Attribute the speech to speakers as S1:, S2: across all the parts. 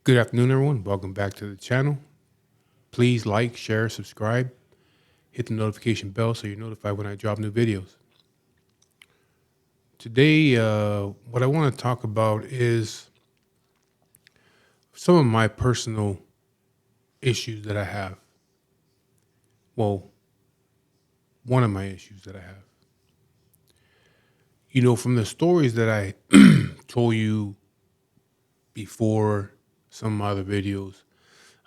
S1: Good afternoon, everyone. Welcome back to the channel. Please like, share, subscribe, hit the notification bell so you're notified when I drop new videos. Today, what I want to talk about is some of my personal issues that I have. Well, one of my issues that I have. You know, from the stories that I told you before, some other videos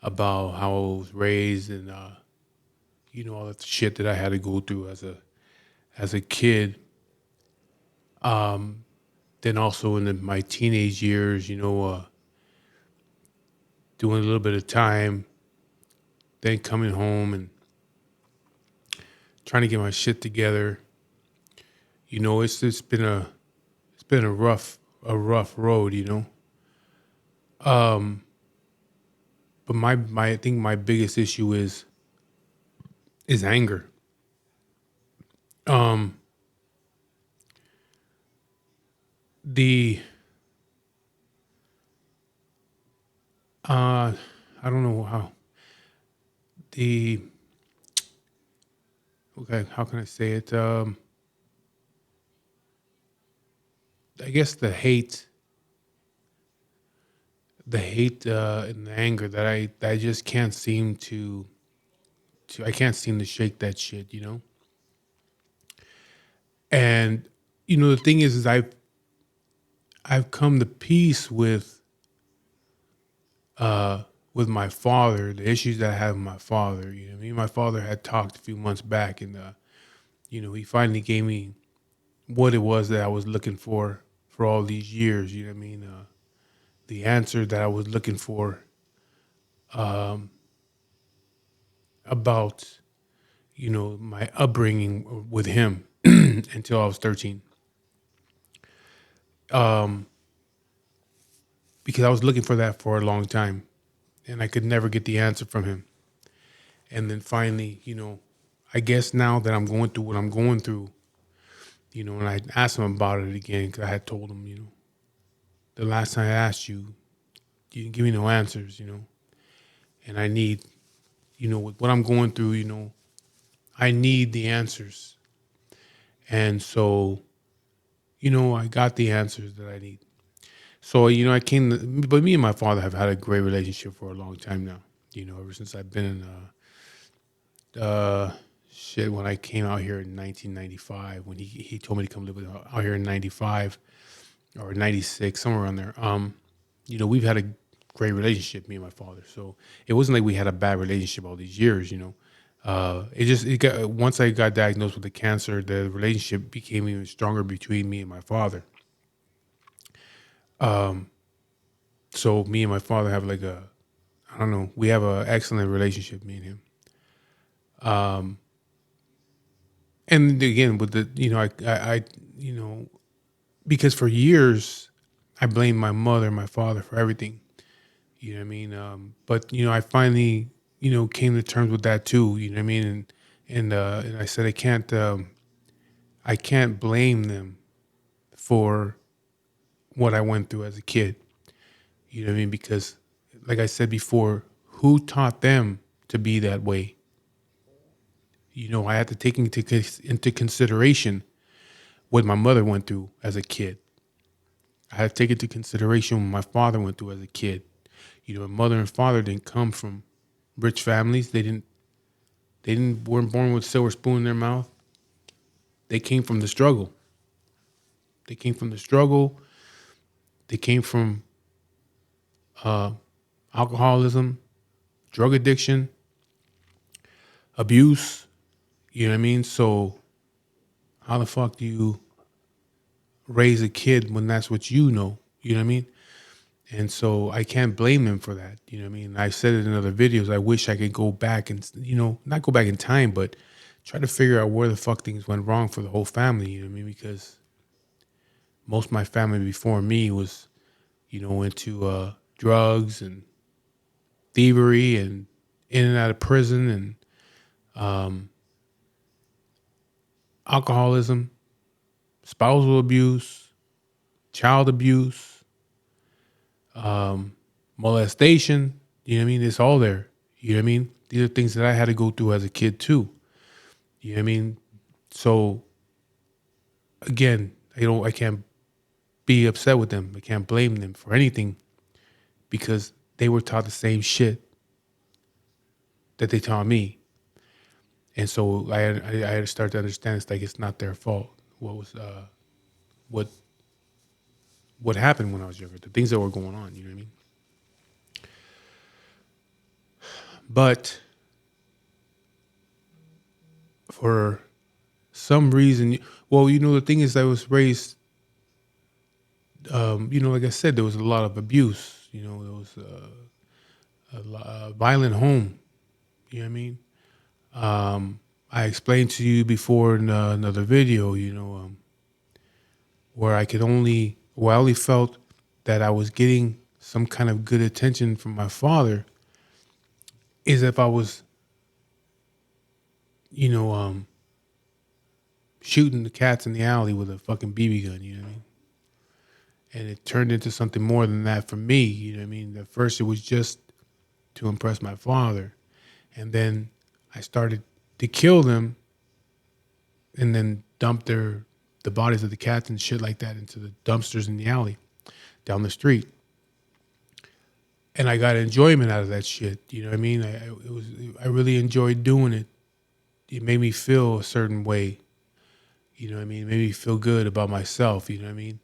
S1: about how I was raised and all that shit that I had to go through as a kid. Then also in my teenage years, doing a little bit of time, then coming home and trying to get my shit together. You know, it's been a rough road, you know. But my I think my biggest issue is anger. Um, the I don't know how the okay, how can I say it? I guess the hate and the anger that I just can't seem to I can't seem to shake that shit, you know. And the thing is I've come to peace with my father, the issues that I have with my father. You know, me and my father had talked a few months back, and he finally gave me what it was that I was looking for all these years. You know what I mean? The answer that I was looking for about my upbringing with him until I was 13. Because I was looking for that for a long time, and I could never get the answer from him. And then finally, I guess now that I'm going through what I'm going through, and I asked him about it again because I had told him, the last time I asked you, you didn't give me no answers, and I need, with what I'm going through, I need the answers. And so, I got the answers that I need. So, I came, but me and my father have had a great relationship for a long time now, ever since I've been in, when I came out here in 1995, when he told me to come live with out here in 95 or 96, somewhere around there. We've had a great relationship, me and my father. So it wasn't like we had a bad relationship all these years, it got, once I got diagnosed with the cancer, the relationship became even stronger between me and my father. So me and my father have like I don't know, we have an excellent relationship, me and him. And again, with the, because for years I blamed my mother and my father for everything. You know what I mean? But I finally, came to terms with that too. You know what I mean? And I said I can't blame them for what I went through as a kid. You know what I mean? Because, like I said before, Who taught them to be that way? I had to take into consideration what my mother went through as a kid. I had to take into consideration what my father went through as a kid. My mother and father didn't come from rich families. They weren't born with a silver spoon in their mouth. They came from the struggle. They came from the struggle. They came from alcoholism, drug addiction, abuse. You know what I mean? So how the fuck do you raise a kid when that's what you know? You know what I mean? And so I can't blame them for that. You know what I mean? I said it in other videos. I wish I could go back and, not go back in time, but try to figure out where the fuck things went wrong for the whole family. You know what I mean? Because most of my family before me was, into drugs and thievery and in and out of prison and alcoholism, spousal abuse, child abuse, molestation. You know what I mean? It's all there. You know what I mean? These are things that I had to go through as a kid too. You know what I mean? So again, I can't be upset with them. I can't blame them for anything because they were taught the same shit that they taught me. And so I had to start to understand it's like it's not their fault. What happened when I was younger, the things that were going on, you know what I mean? But for some reason, well, the thing is I was raised, like I said, there was a lot of abuse, there was a violent home, you know what I mean? I explained to you before in another video, where I only felt that I was getting some kind of good attention from my father is if I was, shooting the cats in the alley with a fucking BB gun, you know what I mean? And it turned into something more than that for me, you know what I mean? At first it was just to impress my father. And then I started to kill them and then dump the bodies of the cats and shit like that into the dumpsters in the alley down the street. And I got enjoyment out of that shit. You know what I mean? I really enjoyed doing it. It made me feel a certain way. You know what I mean? It made me feel good about myself. You know what I mean?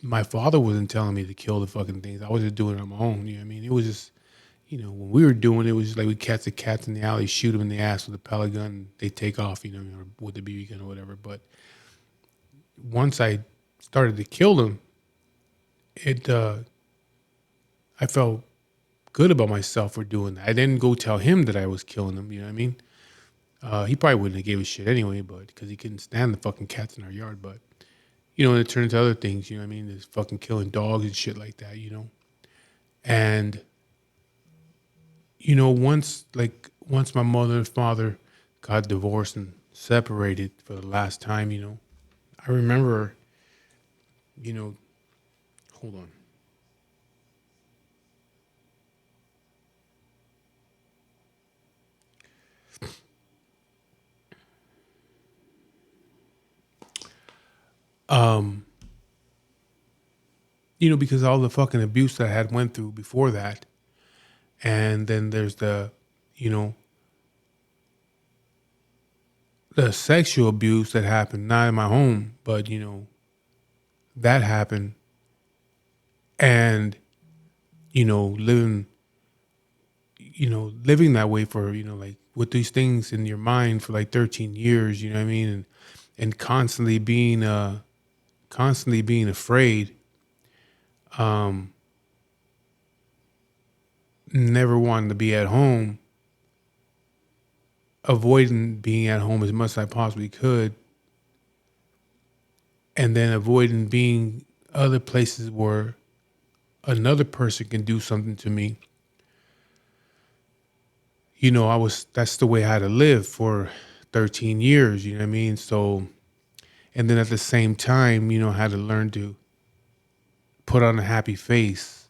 S1: My father wasn't telling me to kill the fucking things. I was just doing it on my own. You know what I mean? It was just, when we were doing it, it was just like we catch the cats in the alley, shoot them in the ass with a pellet gun, and they take off, or with the BB gun or whatever. But once I started to kill them, I felt good about myself for doing that. I didn't go tell him that I was killing them. You know what I mean? He probably wouldn't have gave a shit anyway, but because he couldn't stand the fucking cats in our yard. But and it turned into other things. You know what I mean? There's fucking killing dogs and shit like that. And once my mother and father got divorced and separated for the last time, I remember, hold on. Because all the fucking abuse that I had went through before that. And then there's the sexual abuse that happened, not in my home, but, that happened. And, living that way for, like with these things in your mind for like 13 years, you know what I mean? And constantly being afraid, never wanting to be at home, avoiding being at home as much as I possibly could, and then avoiding being other places where another person can do something to me. That's the way I had to live for 13 years, you know what I mean? So, and then at the same time, I had to learn to put on a happy face,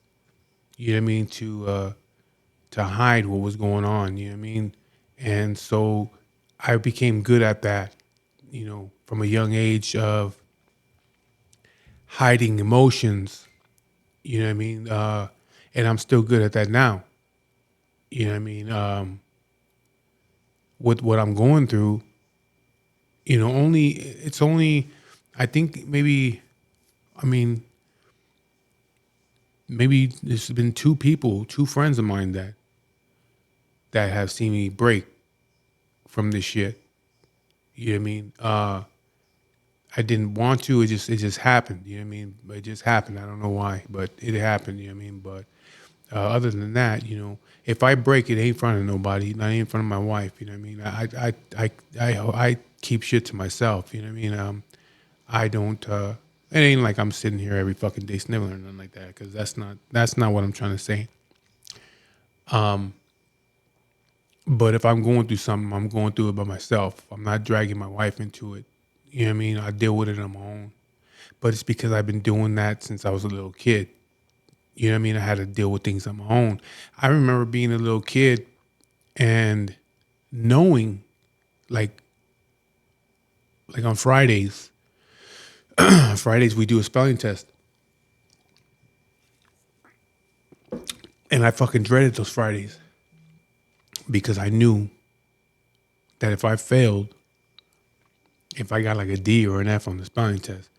S1: you know what I mean, to hide what was going on, you know what I mean? And so I became good at that, from a young age of hiding emotions, you know what I mean? And I'm still good at that now. You know what I mean? With what I'm going through, it's only, I think I mean, maybe there's been two friends of mine that have seen me break from this shit. You know what I mean? I didn't want to. It just happened. You know what I mean? It just happened. I don't know why, but it happened. You know what I mean? But other than that, if I break, it ain't in front of nobody, not in front of my wife. You know what I mean? I keep shit to myself. You know what I mean? I don't. It ain't like I'm sitting here every fucking day sniveling or nothing like that. Because that's not what I'm trying to say. But if I'm going through something, I'm going through it by myself. I'm not dragging my wife into it. You know what I mean? I deal with it on my own. But it's because I've been doing that since I was a little kid. You know what I mean? I had to deal with things on my own. I remember being a little kid and knowing, like on Fridays, Fridays we do a spelling test. And I fucking dreaded those Fridays because I knew that if I failed, if I got like a D or an F on the spelling test,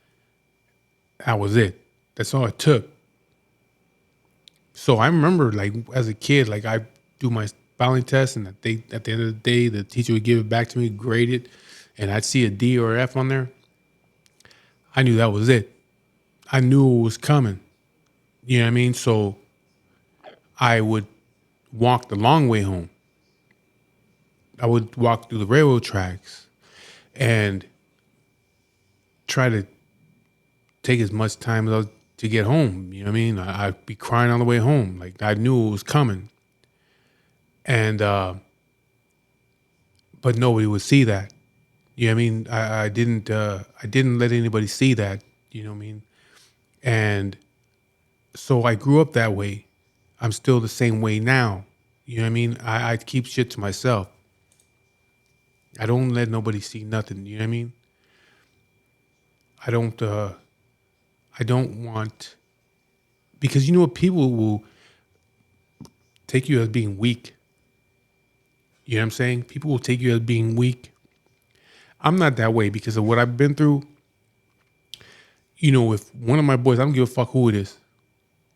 S1: that was it. That's all it took. So I remember, like, as a kid, like, I do my spelling test, and at the end of the day, the teacher would give it back to me, grade it, and I'd see a D or F on there. I knew that was it. I knew it was coming. You know what I mean? So I would walk the long way home. I would walk through the railroad tracks and try to take as much time as to get home. You know what I mean? I'd be crying on the way home. Like, I knew it was coming. And, but nobody would see that. You know what I mean? I didn't let anybody see that. You know what I mean? And so I grew up that way. I'm still the same way now. You know what I mean? I keep shit to myself. I don't let nobody see nothing. You know what I mean? I don't. I don't want, because what, people will take you as being weak. You know what I'm saying? People will take you as being weak. I'm not that way because of what I've been through. If one of my boys, I don't give a fuck who it is.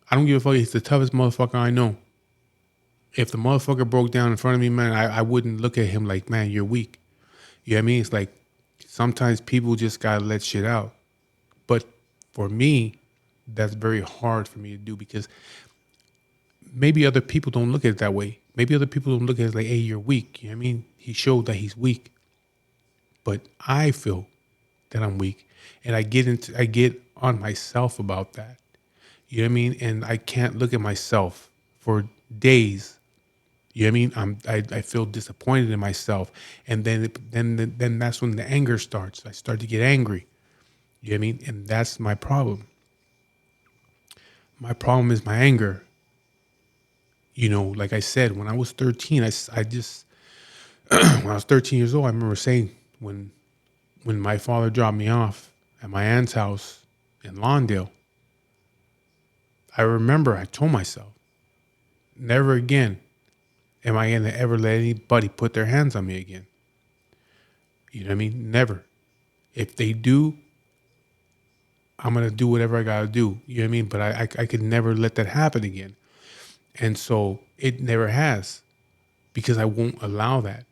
S1: I don't give a fuck. He's the toughest motherfucker I know. If the motherfucker broke down in front of me, man, I wouldn't look at him like, man, you're weak. You know what I mean? It's like sometimes people just gotta let shit out. But for me, that's very hard for me to do because maybe other people don't look at it that way. Maybe other people don't look at it like, hey, you're weak. You know what I mean? He showed that he's weak. But I feel that I'm weak. And I get on myself about that. You know what I mean? And I can't look at myself for days. You know what I mean? I feel disappointed in myself. And then that's when the anger starts. I start to get angry. You know what I mean? And that's my problem. My problem is my anger. Like I said, when I was 13, I just when I was 13 years old, I remember saying when my father dropped me off at my aunt's house in Lawndale, I remember I told myself, never again am I going to ever let anybody put their hands on me again. You know what I mean? Never. If they do, I'm going to do whatever I got to do. You know what I mean? But I could never let that happen again. And so it never has because I won't allow that.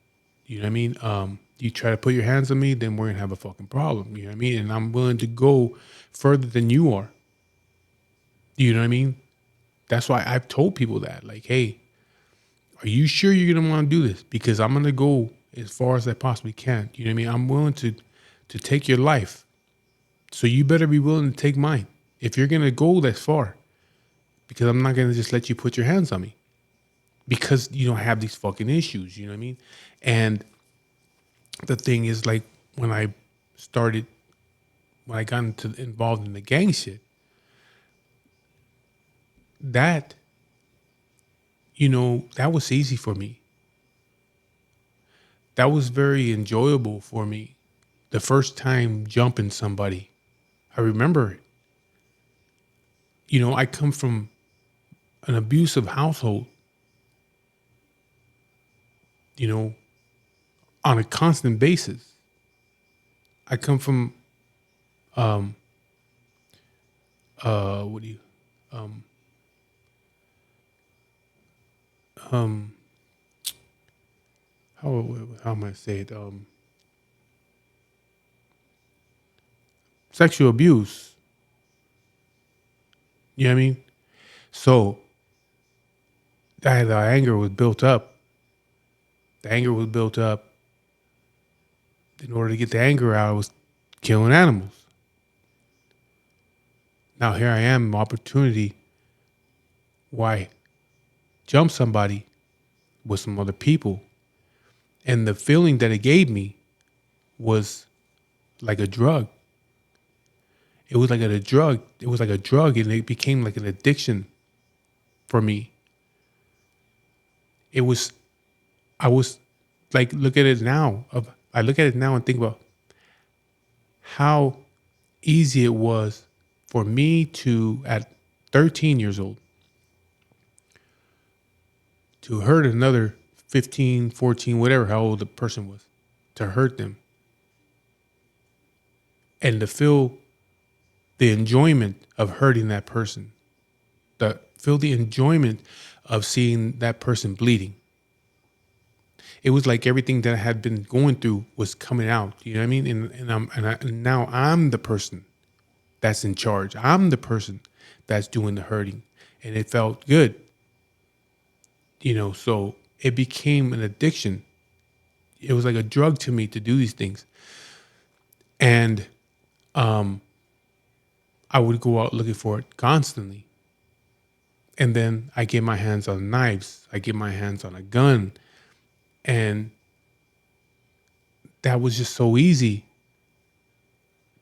S1: You know what I mean? You try to put your hands on me, then we're going to have a fucking problem. You know what I mean? And I'm willing to go further than you are. You know what I mean? That's why I've told people that. Like, hey, are you sure you're going to want to do this? Because I'm going to go as far as I possibly can. You know what I mean? I'm willing to take your life. So you better be willing to take mine. If you're going to go that far. Because I'm not going to just let you put your hands on me. Because you don't have these fucking issues. You know what I mean? And the thing is, like, when I got involved in the gang shit, that, that was easy for me. That was very enjoyable for me. The first time jumping somebody, I remember it. I come from an abusive household, you know, on a constant basis. I come from, um, what do you, um, um, how am I say it? Sexual abuse. You know what I mean? So the anger was built up. The anger was built up. In order to get the anger out, I was killing animals. Now here I am, opportunity. Why jump somebody with some other people? And the feeling that it gave me was like a drug. It was like a drug. It was like a drug, and it became like an addiction for me. It was. I was like, look at it now. I look at it now and think about how easy it was for me to, at 13 years old, to hurt another 15, 14, whatever, how old the person was, to hurt them and to feel the enjoyment of hurting that person, to feel the enjoyment of seeing that person bleeding. It was like everything that I had been going through was coming out. You know what I mean? And now I'm the person that's in charge. I'm the person that's doing the hurting, and it felt good. So it became an addiction. It was like a drug to me to do these things, and I would go out looking for it constantly. And then I get my hands on knives. I get my hands on a gun, and that was just so easy.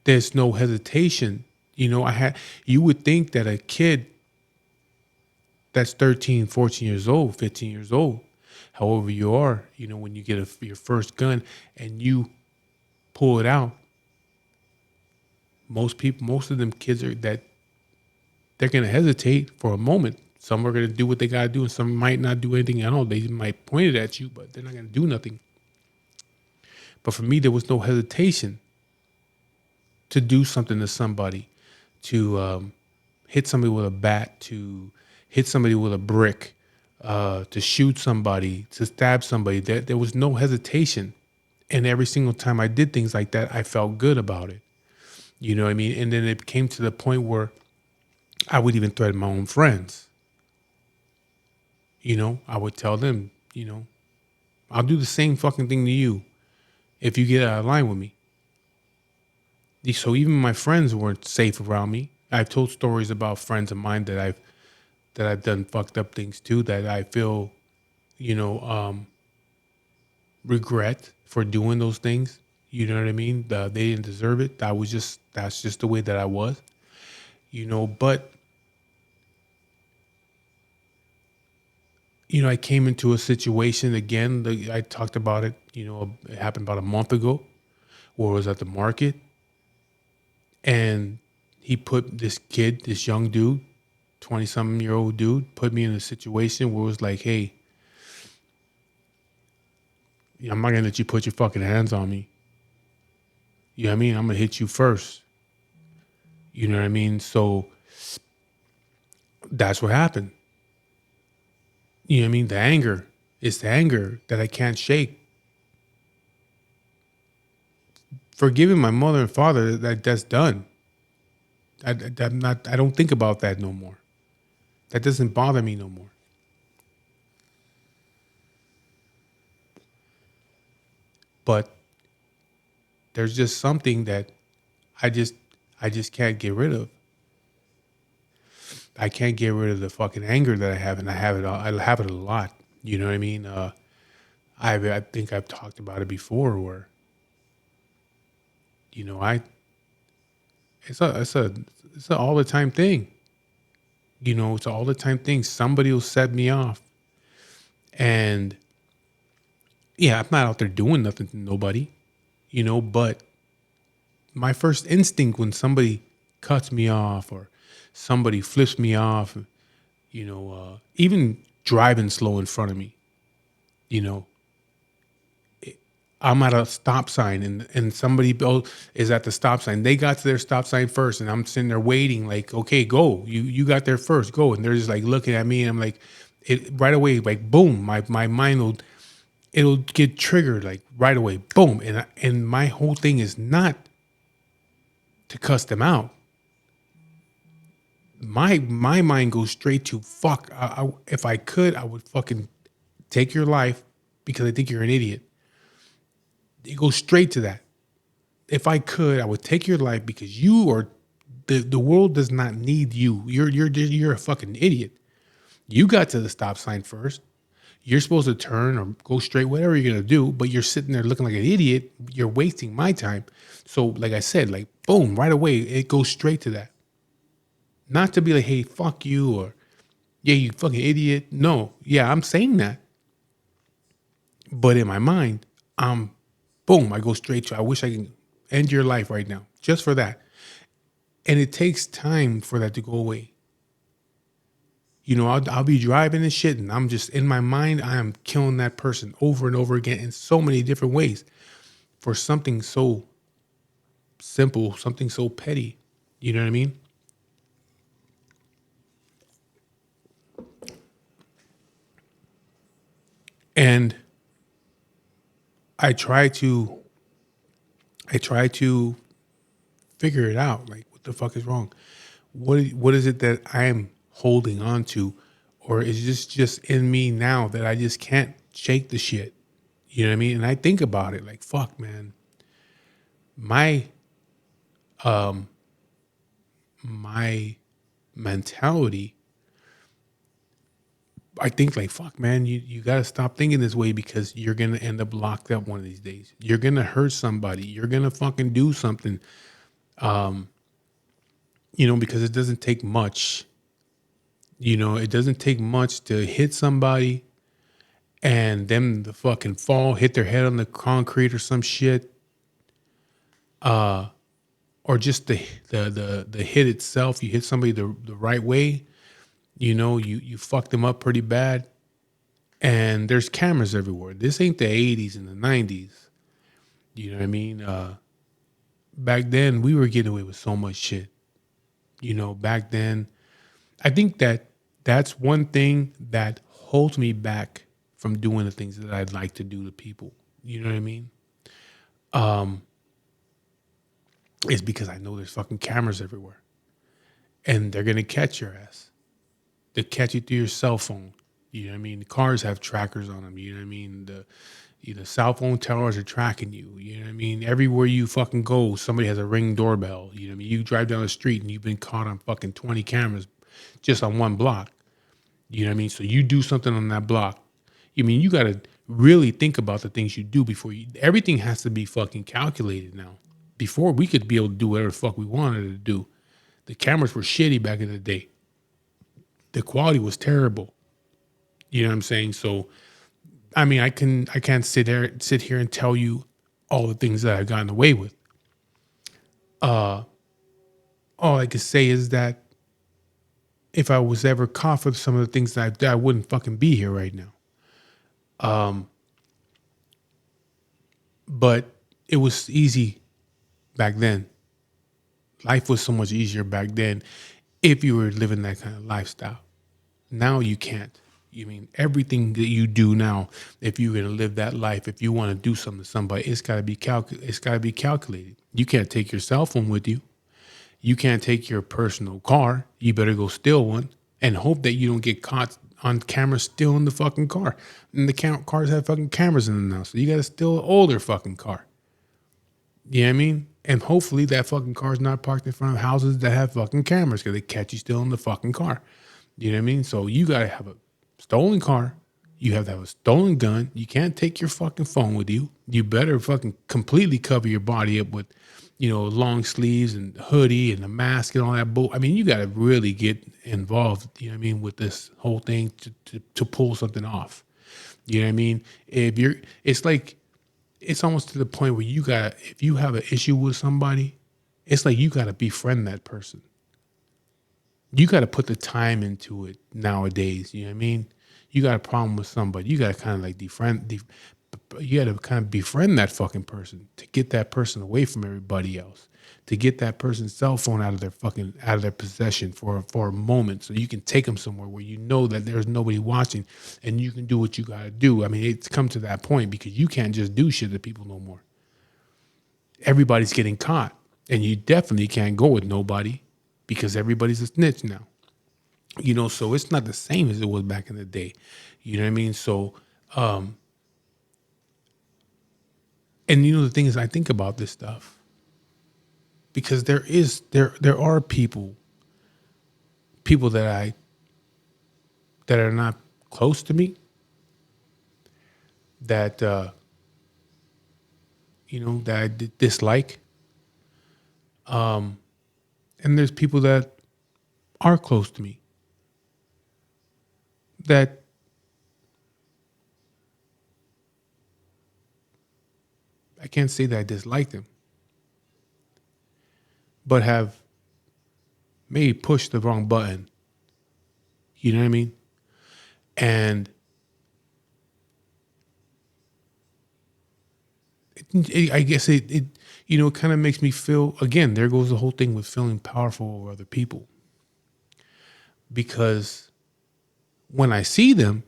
S1: There's no hesitation. You would think that a kid that's 13, 14 years old, 15 years old, however you are, when you get your first gun and you pull it out, most of them kids they're going to hesitate for a moment. Some are going to do what they got to do, and some might not do anything at all. They might point it at you, but they're not going to do nothing. But for me, there was no hesitation to do something to somebody, to hit somebody with a bat, to hit somebody with a brick, to shoot somebody, to stab somebody. There was no hesitation. And every single time I did things like that, I felt good about it. You know what I mean? And then it came to the point where I would even threaten my own friends. I would tell them, I'll do the same fucking thing to you if you get out of line with me. So even my friends weren't safe around me. I've told stories about friends of mine that I've done fucked up things to, that I feel, you know, regret for doing those things. You know what I mean? They didn't deserve it. That's just the way that I was, but I came into a situation again. I talked about it, it happened about a month ago, where I was at the market, and he put this young dude, 20-something-year-old dude, put me in a situation where it was like, hey, I'm not going to let you put your fucking hands on me. You know what I mean? I'm going to hit you first. You know what I mean? So that's what happened. You know what I mean? It's the anger that I can't shake. Forgiving my mother and father, that's done. I don't think about that no more. That doesn't bother me no more. But there's just something that I just can't get rid of. I can't get rid of the fucking anger that I have, and I have it a lot. You know what I mean? I think I've talked about it before, where I it's a all the time thing. It's all the time thing. Somebody will set me off. And yeah, I'm not out there doing nothing to nobody, but my first instinct when somebody cuts me off or somebody flips me off, even driving slow in front of me, you know, I'm at a stop sign and somebody else is at the stop sign. They got to their stop sign first, and I'm sitting there waiting, like, okay, go. You got there first, go. And they're just like looking at me, and I'm like, it right away, like boom, my mind it'll get triggered like right away, boom. And my whole thing is not to cuss them out. My mind goes straight to fuck. If I could, I would fucking take your life because I think you're an idiot. It goes straight to that. If I could, I would take your life because you are the world does not need you. You're a fucking idiot. You got to the stop sign first. You're supposed to turn or go straight, whatever you're gonna do, but you're sitting there looking like an idiot. You're wasting my time. So, like I said, like boom, right away, it goes straight to that. Not to be like, hey, fuck you, or yeah, you fucking idiot. No, yeah, I'm saying that. But in my mind, boom, I go straight to, I wish I can end your life right now, just for that. And it takes time for that to go away. I'll be driving and shit, and I'm just, in my mind, I am killing that person over and over again in so many different ways for something so simple, something so petty. You know what I mean? And I try to figure it out. Like, what the fuck is wrong? What is it that I'm holding on to, or is this just in me now that I just can't shake the shit? You know what I mean? And I think about it like, fuck, man. My mentality, I think like, fuck, man, you got to stop thinking this way because you're going to end up locked up one of these days. You're going to hurt somebody. You're going to fucking do something, because it doesn't take much. It doesn't take much to hit somebody and them the fucking fall, hit their head on the concrete or some shit. Or just the hit itself. You hit somebody the right way, you fuck them up pretty bad. And there's cameras everywhere. This ain't the 80s and the 90s. You know what I mean? Back then, we were getting away with so much shit. Back then, I think that's one thing that holds me back from doing the things that I'd like to do to people. You know what I mean? Is because I know there's fucking cameras everywhere. And they're going to catch your ass. They catch you through your cell phone. You know what I mean? The cars have trackers on them. You know what I mean? The cell phone towers are tracking you. You know what I mean? Everywhere you fucking go, somebody has a Ring doorbell. You know what I mean? You drive down the street and you've been caught on fucking 20 cameras just on one block. You know what I mean? So you do something on that block. You got to really think about the things you do before everything has to be fucking calculated now. Before, we could be able to do whatever the fuck we wanted to do. The cameras were shitty back in the day. The quality was terrible. You know what I'm saying? So, I can't sit here and tell you all the things that I've gotten away with. All I can say is that if I was ever caught for some of the things that I wouldn't fucking be here right now. But it was easy back then. Life was so much easier back then if you were living that kind of lifestyle. Now you can't. Everything that you do now, if you're gonna live that life, if you want to do something to somebody, it's gotta be calculated. You can't take your cell phone with you. You can't take your personal car. You better go steal one and hope that you don't get caught on camera stealing the fucking car. And the cars have fucking cameras in them now, so you gotta steal an older fucking car. You know what I mean? And hopefully that fucking car's not parked in front of houses that have fucking cameras because they catch you stealing the fucking car. You know what I mean? So you got to have a stolen car. You have to have a stolen gun. You can't take your fucking phone with you. You better fucking completely cover your body up with long sleeves and hoodie and the mask and all that bull. I mean, you got to really get involved, with this whole thing to pull something off. You know what I mean? It's like, it's almost to the point where if you have an issue with somebody, it's like you got to befriend that person. You got to put the time into it nowadays. You know what I mean? You got a problem with somebody, you got to kind of like you got to kind of befriend that fucking person to get that person away from everybody else, to get that person's cell phone out of their possession for a moment, so you can take them somewhere where you know that there's nobody watching and you can do what you got to do. I mean, it's come to that point because you can't just do shit to people no more. Everybody's getting caught, and you definitely can't go with nobody because everybody's a snitch now. So it's not the same as it was back in the day. You know what I mean? So, and the thing is, I think about this stuff because there are people that are not close to me that, that I dislike. And there's people that are close to me that I can't say that I dislike them, but have maybe pushed the wrong button. You know what I mean? And I guess it kind of makes me feel, again, there goes the whole thing with feeling powerful over other people. Because when I see them,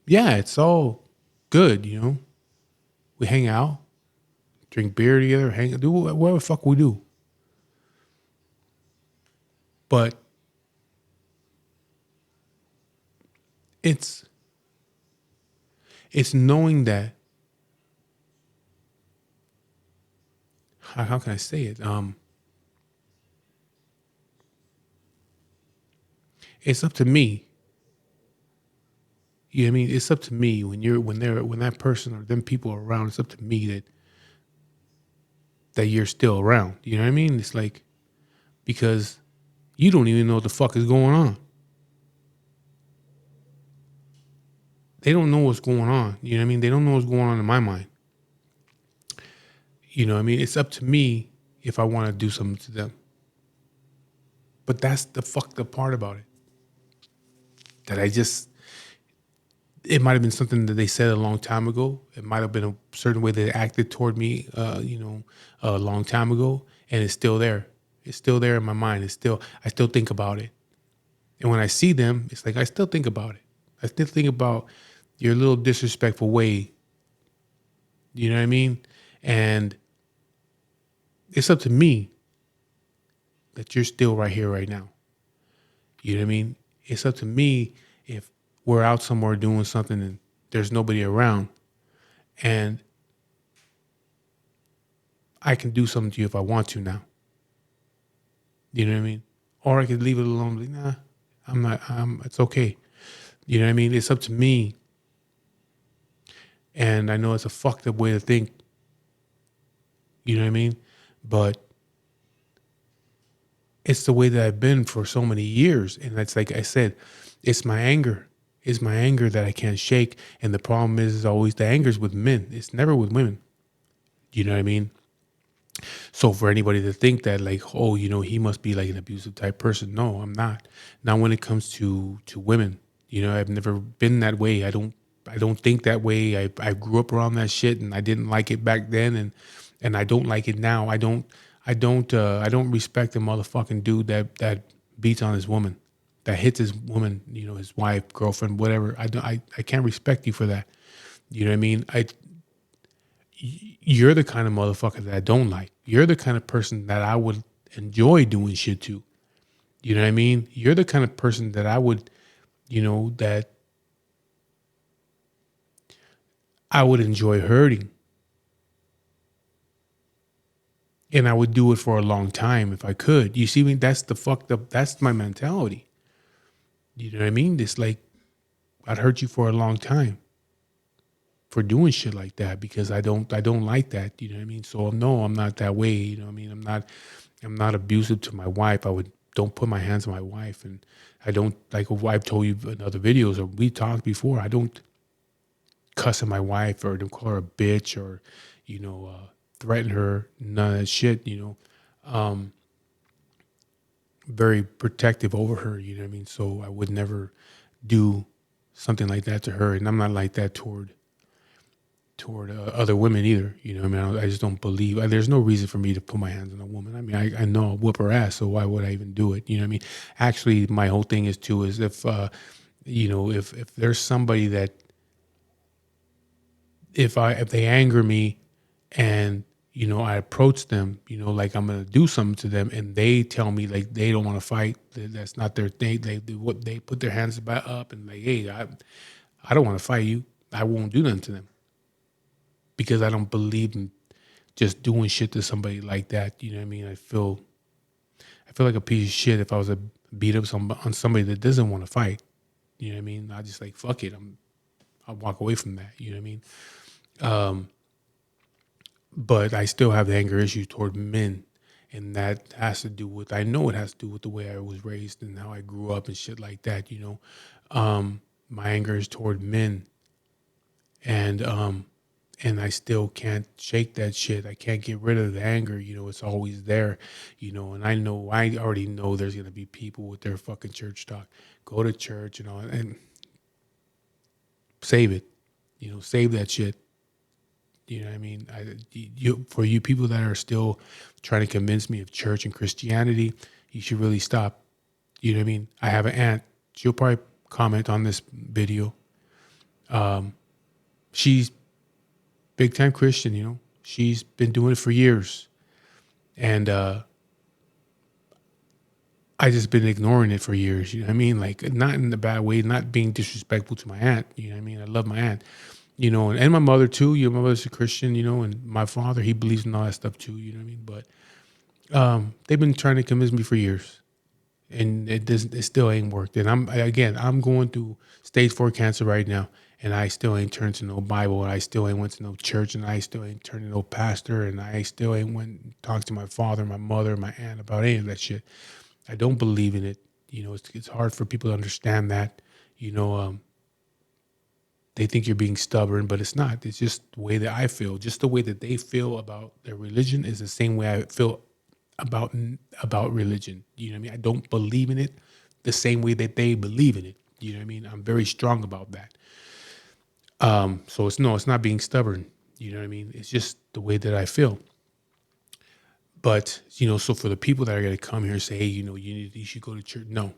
S1: yeah, it's all good, We hang out, drink beer together, do whatever the fuck we do. But it's knowing that, how can I say it? It's up to me. You know what I mean? It's up to me when that person or them people are around. It's up to me that you're still around. You know what I mean? It's like, because you don't even know what the fuck is going on. They don't know what's going on. You know what I mean? They don't know what's going on in my mind. You know what I mean? It's up to me if I want to do something to them. But that's the fucked up part about it. That it might have been something that they said a long time ago. It might have been a certain way they acted toward me, a long time ago. And it's still there. It's still there in my mind. I still think about it. And when I see them, it's like, I still think about it. I still think about your little disrespectful way. You know what I mean? And it's up to me that you're still right here, right now. You know what I mean? It's up to me if we're out somewhere doing something and there's nobody around, and I can do something to you if I want to now. You know what I mean? Or I could leave it alone. Like, nah, I'm not. It's okay. You know what I mean? It's up to me. And I know it's a fucked up way to think. You know what I mean? But it's the way that I've been for so many years. And it's like I said, it's my anger. It's my anger that I can't shake. And the problem is always the anger's with men. It's never with women. You know what I mean? So for anybody to think that like, oh, he must be like an abusive type person. No, I'm not. Not when it comes to women. I've never been that way. I don't think that way. I grew up around that shit and I didn't like it back then, and I don't like it now. I don't respect a motherfucking dude that beats on his woman, that hits his woman, his wife, girlfriend, whatever. I can't respect you for that. You know what I mean? You're the kind of motherfucker that I don't like. You're the kind of person that I would enjoy doing shit to. You know what I mean? You're the kind of person that I would, that I would enjoy hurting. And I would do it for a long time if I could. You see me? That's the fucked up. That's my mentality. You know what I mean? It's like, I'd hurt you for a long time. for doing shit like that because I don't like that. You know what I mean? So no, I'm not that way. You know what I mean? I'm not abusive to my wife. Don't put my hands on my wife, and I don't, like I've told you in other videos or we talked before. I don't cuss at my wife or don't call her a bitch or, threaten her. None of that shit. Very protective over her. You know what I mean? So I would never do something like that to her, and I'm not like that toward other women either. You know what I mean? I just don't believe. There's no reason for me to put my hands on a woman. I mean, I know I'll whoop her ass, so why would I even do it? You know what I mean? Actually, my whole thing is if if there's somebody that if they anger me and I approach them, like I'm gonna do something to them, and they tell me like they don't want to fight. That's not their thing. They put their hands up and like, hey, I don't want to fight you. I won't do nothing to them because I don't believe in just doing shit to somebody like that. You know what I mean? I feel like a piece of shit if I was to beat up on somebody that doesn't want to fight. You know what I mean? I just like fuck it. I'll walk away from that. You know what I mean? But I still have the anger issue toward men. And that has to do with, I know it has to do with the way I was raised and how I grew up and shit like that, My anger is toward men. And I still can't shake that shit. I can't get rid of the anger. It's always there, and I already know there's going to be people with their fucking church talk. Go to church, and save it, save that shit. You know what I mean? For you people that are still trying to convince me of church and Christianity, you should really stop. You know what I mean? I have an aunt. She'll probably comment on this video. She's big time Christian, She's been doing it for years. And I just been ignoring it for years, you know what I mean? Like, not in a bad way, not being disrespectful to my aunt, you know what I mean? I love my aunt. And my mother too. My mother's a Christian, and my father, he believes in all that stuff too, you know what I mean? But they've been trying to convince me for years, and it still ain't worked. And I'm going through stage 4 cancer right now, and I still ain't turned to no Bible, and I still ain't went to no church, and I still ain't turned to no pastor, and I still ain't went and talked to my father, my mother, my aunt about any of that shit. I don't believe in it. It's hard for people to understand that, they think you're being stubborn, but it's not. It's just the way that I feel. Just the way that they feel about their religion is the same way I feel about religion. You know what I mean? I don't believe in it the same way that they believe in it. You know what I mean? I'm very strong about that. So it's not being stubborn. You know what I mean? It's just the way that I feel. But, so for the people that are going to come here and say, hey, you should go to church. No.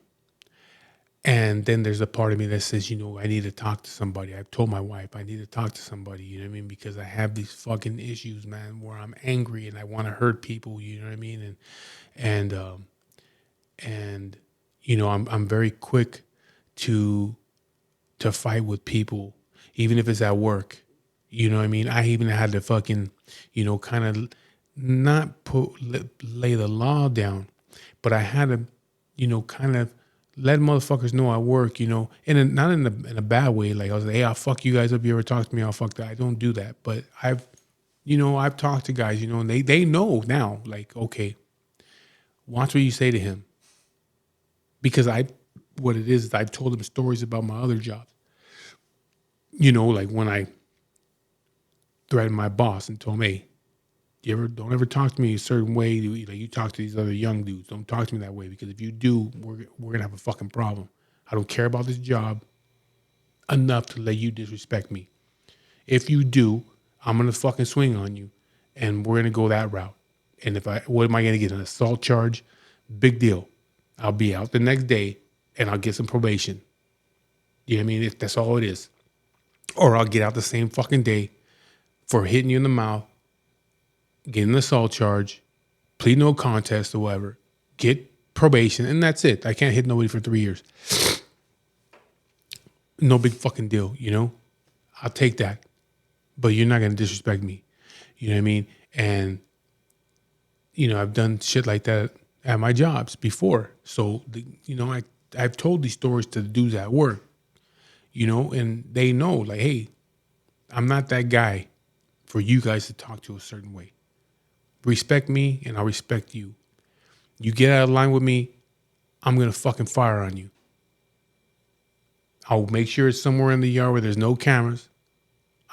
S1: And then there's a part of me that says, I need to talk to somebody. I've told my wife I need to talk to somebody, you know what I mean? Because I have these fucking issues, man, where I'm angry and I want to hurt people, you know what I mean? And I'm very quick to fight with people, even if it's at work. You know what I mean? I even had to fucking, kind of not lay the law down, but I had to, kind of let motherfuckers know I work, not in a bad way. Like I was like, hey, I'll fuck you guys up. You ever talk to me? I'll fuck that. I don't do that. But I've talked to guys, and they know now, like, okay, watch what you say to him. Because what it is I've told them stories about my other jobs. Like when I threatened my boss and told him, hey, don't ever talk to me a certain way. Like you talk to these other young dudes. Don't talk to me that way, because if you do, we're gonna have a fucking problem. I don't care about this job enough to let you disrespect me. If you do, I'm gonna fucking swing on you, and we're gonna go that route. And what am I gonna get? An assault charge? Big deal. I'll be out the next day, and I'll get some probation. You know what I mean? If that's all it is, or I'll get out the same fucking day for hitting you in the mouth, get an assault charge, plead no contest or whatever, get probation, and that's it. I can't hit nobody for 3 years. No big fucking deal, I'll take that. But you're not going to disrespect me. You know what I mean? And, I've done shit like that at my jobs before. So, I've told these stories to the dudes at work, and they know, like, hey, I'm not that guy for you guys to talk to a certain way. Respect me and I'll respect you. You get out of line with me, I'm going to fucking fire on you. I'll make sure it's somewhere in the yard where there's no cameras.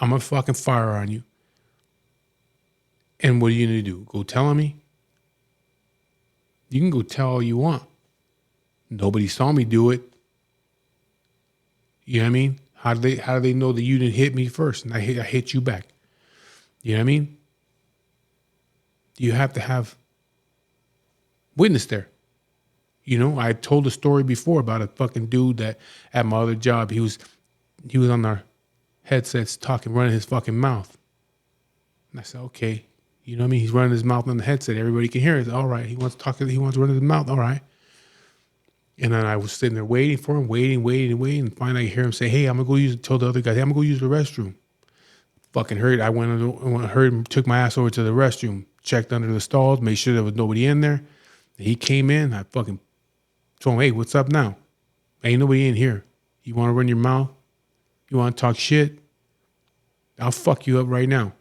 S1: I'm going to fucking fire on you. And what are you going to do? Go tell on me? You can go tell all you want. Nobody saw me do it. You know what I mean? How do they know that you didn't hit me first and I hit you back? You know what I mean? You have to have witness there. You know, I told a story before about a fucking dude that at my other job, he was on our headsets talking, running his fucking mouth. And I said, okay, you know what I mean? He's running his mouth on the headset. Everybody can hear it. All right. He wants to run his mouth. All right. And then I was sitting there waiting for him, waiting. And finally I hear him say, hey, I'm going to go told the other guy, hey, I'm going to go use the restroom. Fucking heard. I heard him, took my ass over to the restroom, checked under the stalls, made sure there was nobody in there. And he came in. I fucking told him, hey, what's up now? Ain't nobody in here. You want to run your mouth? You want to talk shit? I'll fuck you up right now.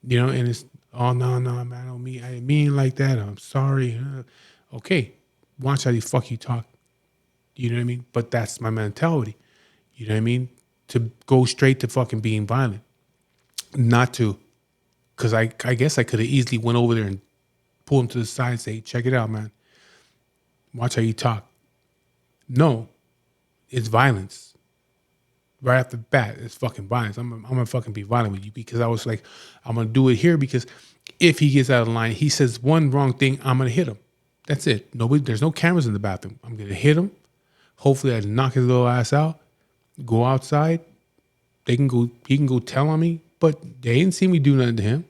S1: You know, and it's, oh, no, man, I didn't mean like that. I'm sorry. Okay. Watch how the fuck you talk. You know what I mean? But that's my mentality. You know what I mean? To go straight to fucking being violent. Not to, because I guess I could have easily went over there and pulled him to the side and say, check it out, man. Watch how you talk. No, it's violence. Right off the bat, it's fucking violence. I'm gonna fucking be violent with you because I was like, I'm gonna do it here because if he gets out of line, he says one wrong thing, I'm gonna hit him. That's it. There's no cameras in the bathroom. I'm gonna hit him. Hopefully I knock his little ass out. Go outside. He can go tell on me, but they didn't see me do nothing to him.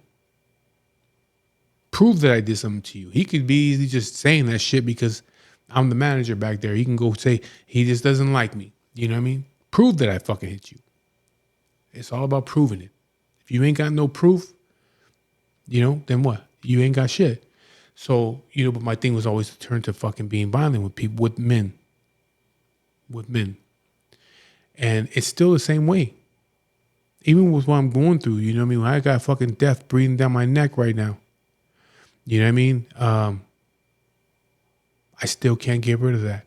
S1: Prove that I did something to you. He could be easily just saying that shit because I'm the manager back there. He can go say he just doesn't like me. You know what I mean? Prove that I fucking hit you. It's all about proving it. If you ain't got no proof, you know, then what? You ain't got shit. So, you know, but my thing was always to turn to fucking being violent with people, with men. And it's still the same way. Even with what I'm going through, you know what I mean? When I got fucking death breathing down my neck right now. You know what I mean? I still can't get rid of that.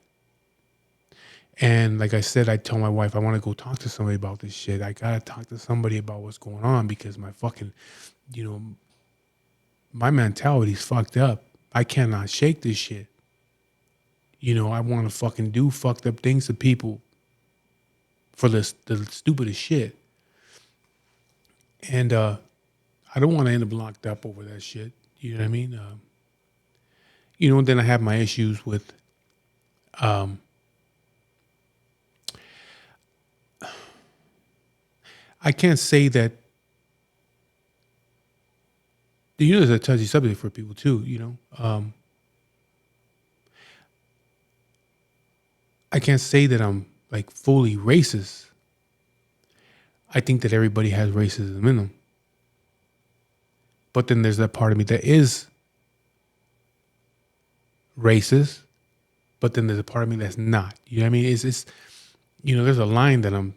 S1: And like I said, I told my wife, I want to go talk to somebody about this shit. I got to talk to somebody about what's going on because my fucking, you know, my mentality's fucked up. I cannot shake this shit. You know, I want to fucking do fucked up things to people for the stupidest shit. And I don't want to end up locked up over that shit. You know what I mean? You know, then I have my issues with I can't say that, you know, there's a touchy subject for people too, you know. I can't say that I'm like fully racist. I think that everybody has racism in them. But then there's that part of me that is racist, but then there's a part of me that's not. You know what I mean? It's you know, there's a line that I'm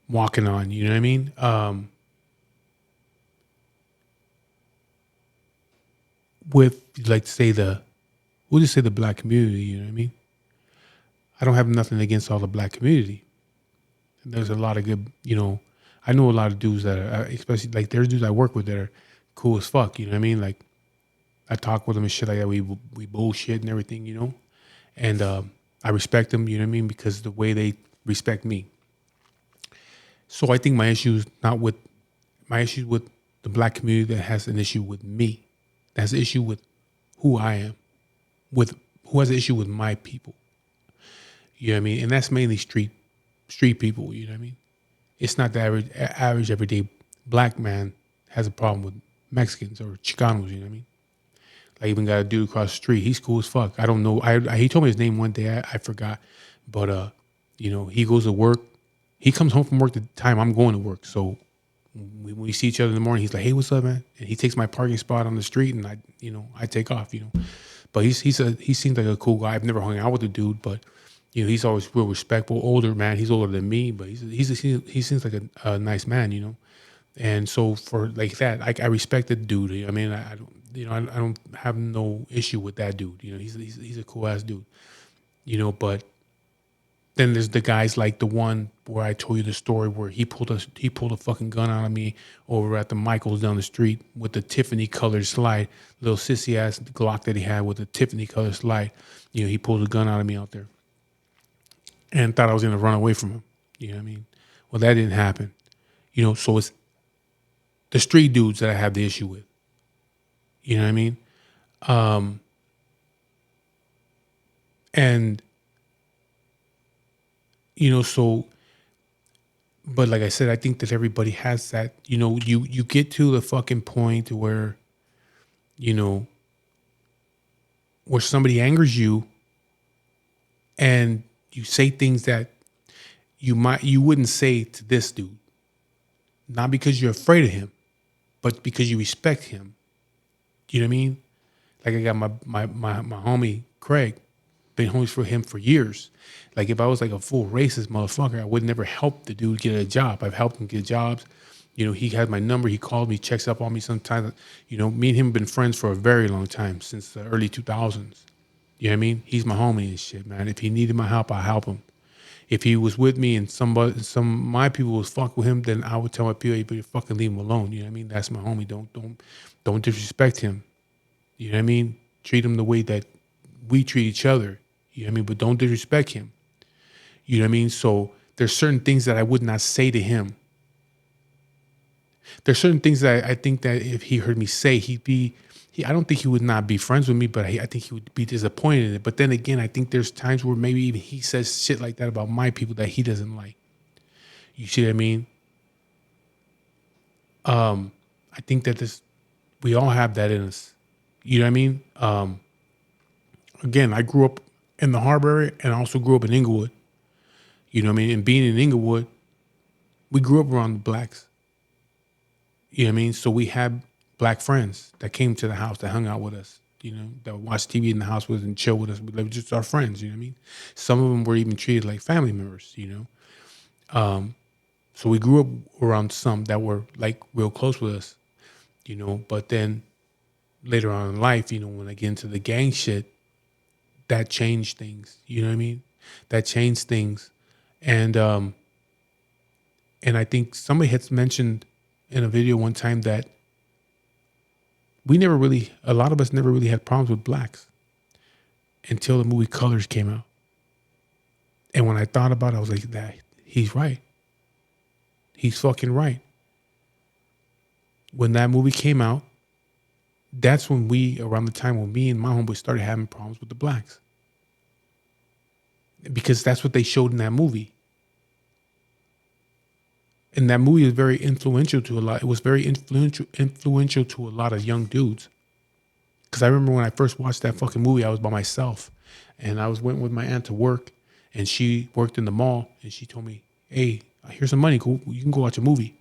S1: walking on, you know what I mean? With like we'll just say the black community, you know what I mean? I don't have nothing against all the black community. There's a lot of good, you know, I know a lot of dudes that are, especially like there's dudes I work with that are cool as fuck, you know what I mean? Like I talk with them and shit like that. We bullshit and everything, you know? And I respect them, you know what I mean? Because the way they respect me. So I think my issue is with the black community that has an issue with me. That has an issue with who I am, with who has an issue with my people. You know what I mean? And that's mainly street people, you know what I mean? It's not the average everyday black man has a problem with Mexicans or Chicanos, you know what I mean? I even got a dude across the street. He's cool as fuck. I don't know. He told me his name one day. I forgot. But, you know, he goes to work. He comes home from work the time I'm going to work. So when we see each other in the morning, he's like, hey, what's up, man? And he takes my parking spot on the street and I take off, you know. But he seems like a cool guy. I've never hung out with the dude, but You know, he's always real respectful, older man. He's older than me, but he seems like a nice man, you know. And so for like that, I respect the dude. I mean, I don't, you know, I don't have no issue with that dude. You know, he's a cool ass dude. You know, but then there's the guys like the one where I told you the story where he pulled a fucking gun out of me over at the Michaels down the street with the Tiffany colored slide, little sissy ass Glock that he had with the Tiffany colored slide. You know, he pulled a gun out of me out there and thought I was gonna run away from him. You know what I mean? Well, that didn't happen. You know, so it's the street dudes that I have the issue with. You know what I mean? Um, and you know, so but like I said, I think that everybody has that. You know, you get to the fucking point where you know where somebody angers you and you say things that you wouldn't say to this dude, not because you're afraid of him, but because you respect him. You know what I mean? Like I got my homie Craig, been homies for him for years. Like if I was like a full racist motherfucker, I would never help the dude get a job. I've helped him get jobs. You know, he has my number. He called me, checks up on me sometimes. You know, me and him have been friends for a very long time, since the early 2000s. You know what I mean? He's my homie and shit, man. If he needed my help, I'll help him. If he was with me and some my people was fuck with him, then I would tell my people, hey, but you fucking leave him alone. You know what I mean? That's my homie. Don't disrespect him. You know what I mean? Treat him the way that we treat each other. You know what I mean? But don't disrespect him. You know what I mean? So there's certain things that I would not say to him. There's certain things that I think that if he heard me say, I don't think he would not be friends with me, but I think he would be disappointed in it. But then again, I think there's times where maybe even he says shit like that about my people that he doesn't like. You see what I mean? I think that we all have that in us. You know what I mean? Again, I grew up in the Harbor area and I also grew up in Inglewood. You know what I mean? And being in Inglewood, we grew up around the blacks. You know what I mean? So we had black friends that came to the house, that hung out with us, you know, that would watch TV in the house with us and chill with us. They were just our friends, you know what I mean? Some of them were even treated like family members, you know? So we grew up around some that were like real close with us, you know? But then later on in life, you know, when I get into the gang shit, that changed things, you know what I mean? That changed things. And I think somebody had mentioned in a video one time that a lot of us never really had problems with blacks until the movie Colors came out. And when I thought about it, I was like, that he's right. He's fucking right. When that movie came out, that's when around the time when me and my homeboy started having problems with the blacks. Because that's what they showed in that movie. And that movie is very influential to a lot. It was very influential to a lot of young dudes. Because I remember when I first watched that fucking movie, I was by myself. And went with my aunt to work. And she worked in the mall. And she told me, hey, here's some money. You can go watch a movie.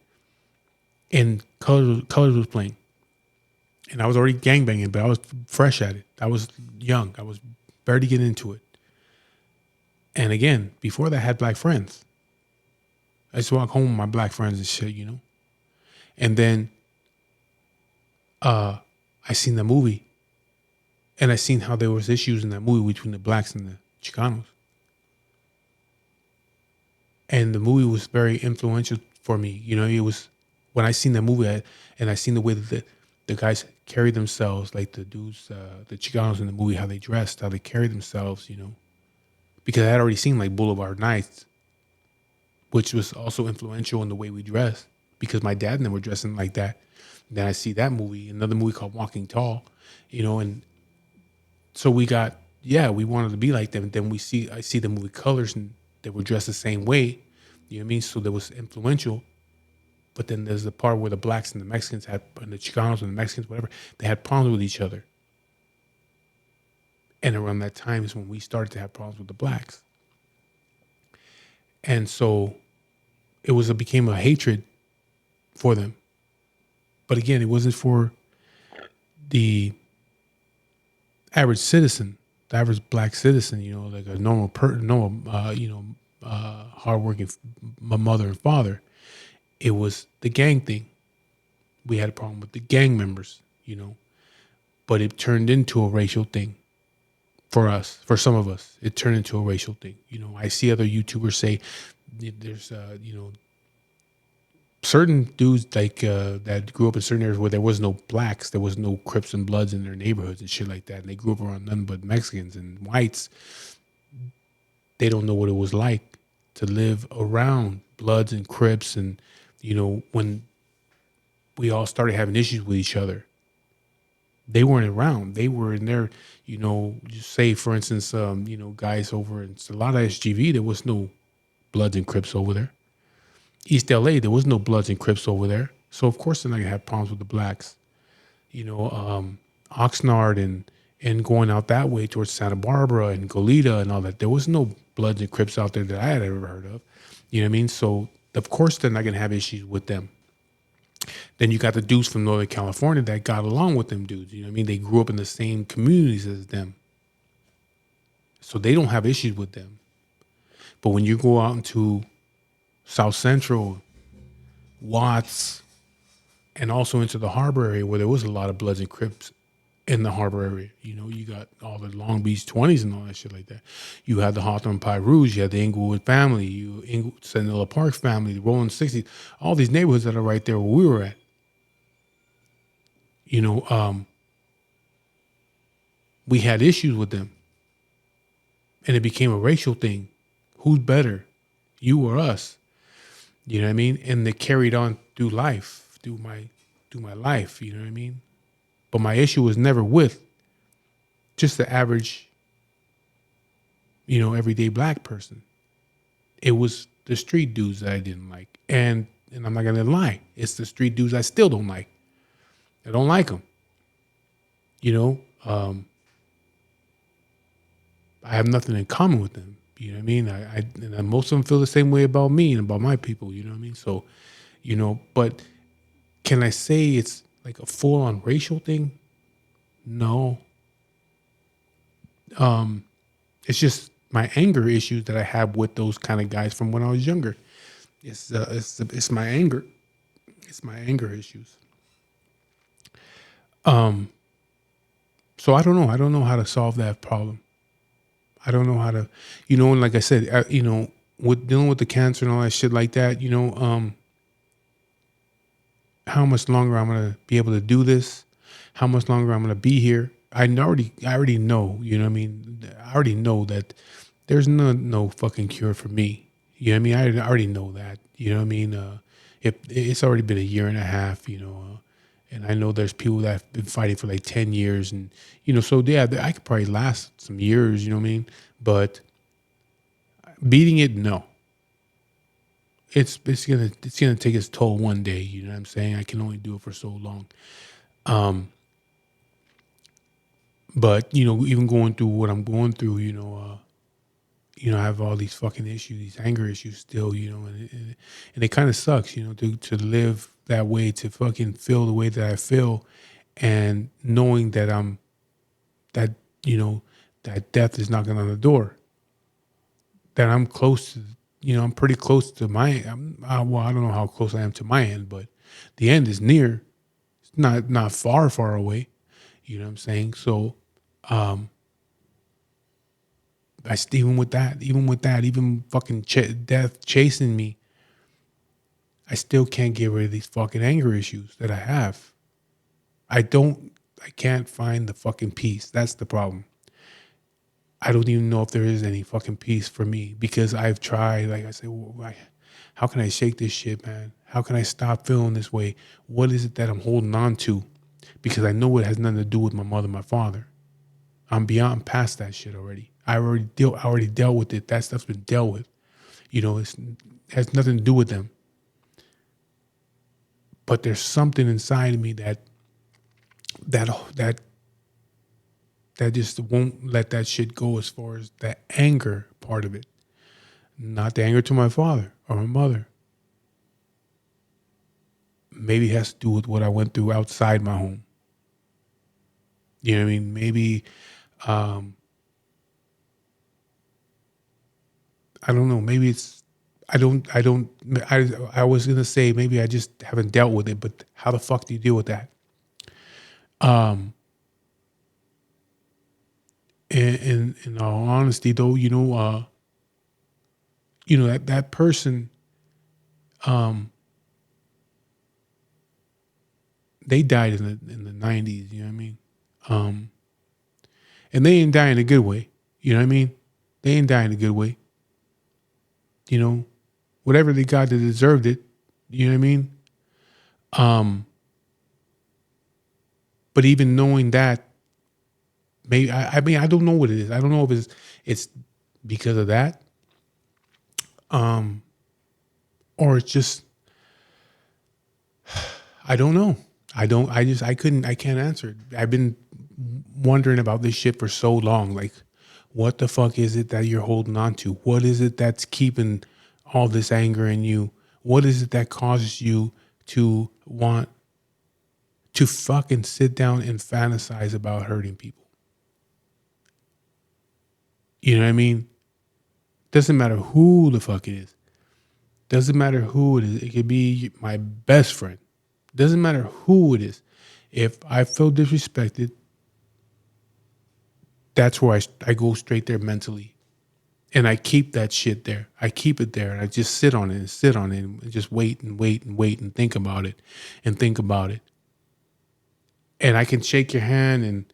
S1: And Colors was playing. And I was already gangbanging, but I was fresh at it. I was young. I was barely getting into it. And again, before that, I had black friends. I used to walk home with my black friends and shit, you know? And then I seen the movie. And I seen how there was issues in that movie between the blacks and the Chicanos. And the movie was very influential for me. You know, it was when I seen that movie and I seen the way that the guys carried themselves, like the dudes, the Chicanos in the movie, how they dressed, how they carried themselves, you know. Because I had already seen like Boulevard Nights, which was also influential in the way we dressed because my dad and them were dressing like that. Then I see that movie, another movie called Walking Tall, you know, and so we wanted to be like them. Then I see the movie Colors and they were dressed the same way. You know what I mean? So that was influential. But then there's the part where the blacks and the Mexicans and the Chicanos and the Mexicans, whatever, they had problems with each other. And around that time is when we started to have problems with the blacks. And so it became a hatred for them. But again, it wasn't for the average citizen the average black citizen, like a normal, hardworking my mother and father. It was the gang thing. We had a problem with the gang members, but it turned into a racial thing for us, for some of us. It turned into a racial thing. I see other YouTubers say there's, certain dudes that grew up in certain areas where there was no blacks, there was no Crips and Bloods in their neighborhoods and shit like that, and they grew up around nothing but Mexicans and whites. They don't know what it was like to live around Bloods and Crips, and when we all started having issues with each other, they weren't around. They were in there, just say for instance, guys over in a lot of SGV, there was no Bloods and Crips over there. East LA, there was no Bloods and Crips over there. So of course they're not gonna have problems with the blacks. Oxnard and going out that way towards Santa Barbara and Goleta and all that, there was no Bloods and Crips out there that I had ever heard of. You know what I mean? So of course they're not gonna have issues with them. Then you got the dudes from Northern California that got along with them dudes. You know what I mean? They grew up in the same communities as them. So they don't have issues with them. But when you go out into South Central, Watts, and also into the harbor area where there was a lot of Bloods and Crips in the harbor area. You got all the Long Beach 20s and all that shit like that. You had the Hawthorne Pie Rouge, you had the Inglewood family, Sentinel Park family, the Rolling 60s, all these neighborhoods that are right there where we were at. We had issues with them. And it became a racial thing. Who's better, you or us? You know what I mean? And they carried on through life, through my life, you know what I mean? But my issue was never with just the average, everyday black person. It was the street dudes that I didn't like. And I'm not gonna lie, it's the street dudes I still don't like. I don't like them. I have nothing in common with them. You know what I mean? And most of them feel the same way about me and about my people. You know what I mean? So, but can I say it's like a full-on racial thing? No. It's just my anger issues that I have with those kind of guys from when I was younger. It's my anger. It's my anger issues. So I don't know. I don't know how to solve that problem. I don't know how to, and like I said, with dealing with the cancer and all that shit like that, how much longer I'm going to be able to do this, how much longer I'm going to be here. I already know, you know what I mean? I already know that there's no fucking cure for me. You know what I mean? I already know that, you know what I mean? It's already been a year and a half, and I know there's people that have been fighting for like 10 years and, so yeah, I could probably last some years, you know what I mean? But beating it, no. It's gonna take its toll one day, you know what I'm saying? I can only do it for so long. But, even going through what I'm going through, I have all these fucking issues, these anger issues still, and it kind of sucks, to live that way, to fucking feel the way that I feel, and knowing that that death is knocking on the door, that I'm close to, I'm pretty close to I don't know how close I am to my end, but the end is near. It's not far away. You know what I'm saying? So, even with that, even fucking death chasing me, I still can't get rid of these fucking anger issues that I have. I can't find the fucking peace. That's the problem. I don't even know if there is any fucking peace for me because I've tried. Like I said, how can I shake this shit, man? How can I stop feeling this way? What is it that I'm holding on to? Because I know it has nothing to do with my mother, my father. I'm past that shit already. I already dealt with it. That stuff's been dealt with. It has nothing to do with them. But there's something inside of me that just won't let that shit go as far as the anger part of it. Not the anger to my father or my mother. Maybe it has to do with what I went through outside my home. You know what I mean? Maybe I don't know. Maybe it's I was gonna say maybe I just haven't dealt with it, but how the fuck do you deal with that? Um, in all honesty, though, that person, um, they died in the 90s. You know what I mean? Um, and they ain't dying a good way. You know what I mean? They ain't dying a good way. You know, whatever they got, they deserved it. You know what I mean? Um, but even knowing that, maybe I mean I don't know what it is. I don't know if it's because of that, um, or it's just I don't know. I can't answer it. I've been wondering about this shit for so long. Like, what the fuck is it that you're holding on to? What is it that's keeping all this anger in you? What is it that causes you to want to fucking sit down and fantasize about hurting people? You know what I mean? Doesn't matter who the fuck it is. Doesn't matter who it is. It could be my best friend. Doesn't matter who it is. If I feel disrespected, that's where I go straight there mentally. And I keep that shit there. I keep it there and I just sit on it and sit on it and just wait and wait and wait and think about it and think about it. And I can shake your hand and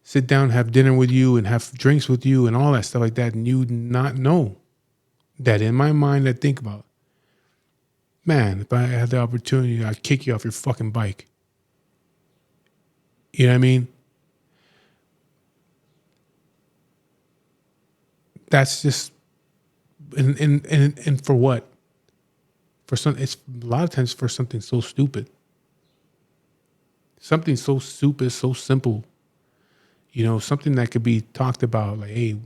S1: sit down, have dinner with you and have drinks with you and all that stuff like that. And you not know that in my mind I think about, man, if I had the opportunity, I'd kick you off your fucking bike. You know what I mean? That's just and for what? For some, it's a lot of times for something so stupid. Something so stupid, so simple. Something that could be talked about. Like, hey,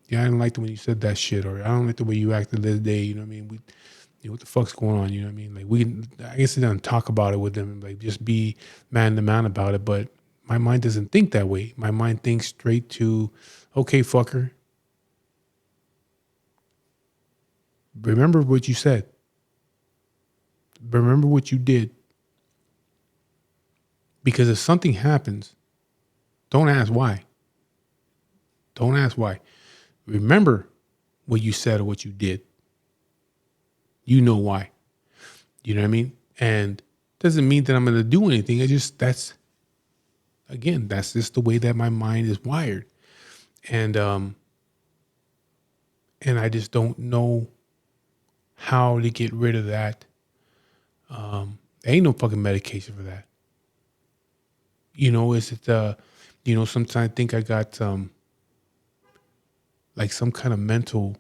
S1: yeah, I didn't like the way you said that shit, or I don't like the way you acted this day. You know what I mean? What the fuck's going on? You know what I mean? Like, I guess, sit down and talk about it with them. Like, just be man to man about it. But my mind doesn't think that way. My mind thinks straight to, okay, fucker, remember what you said. Remember what you did. Because if something happens, don't ask why. Don't ask why. Remember what you said or what you did. You know why. You know what I mean? And doesn't mean that I'm going to do anything. That's just the way that my mind is wired. And I just don't know how to get rid of that. There ain't no fucking medication for that. Is it, sometimes I think I got, like some kind of mental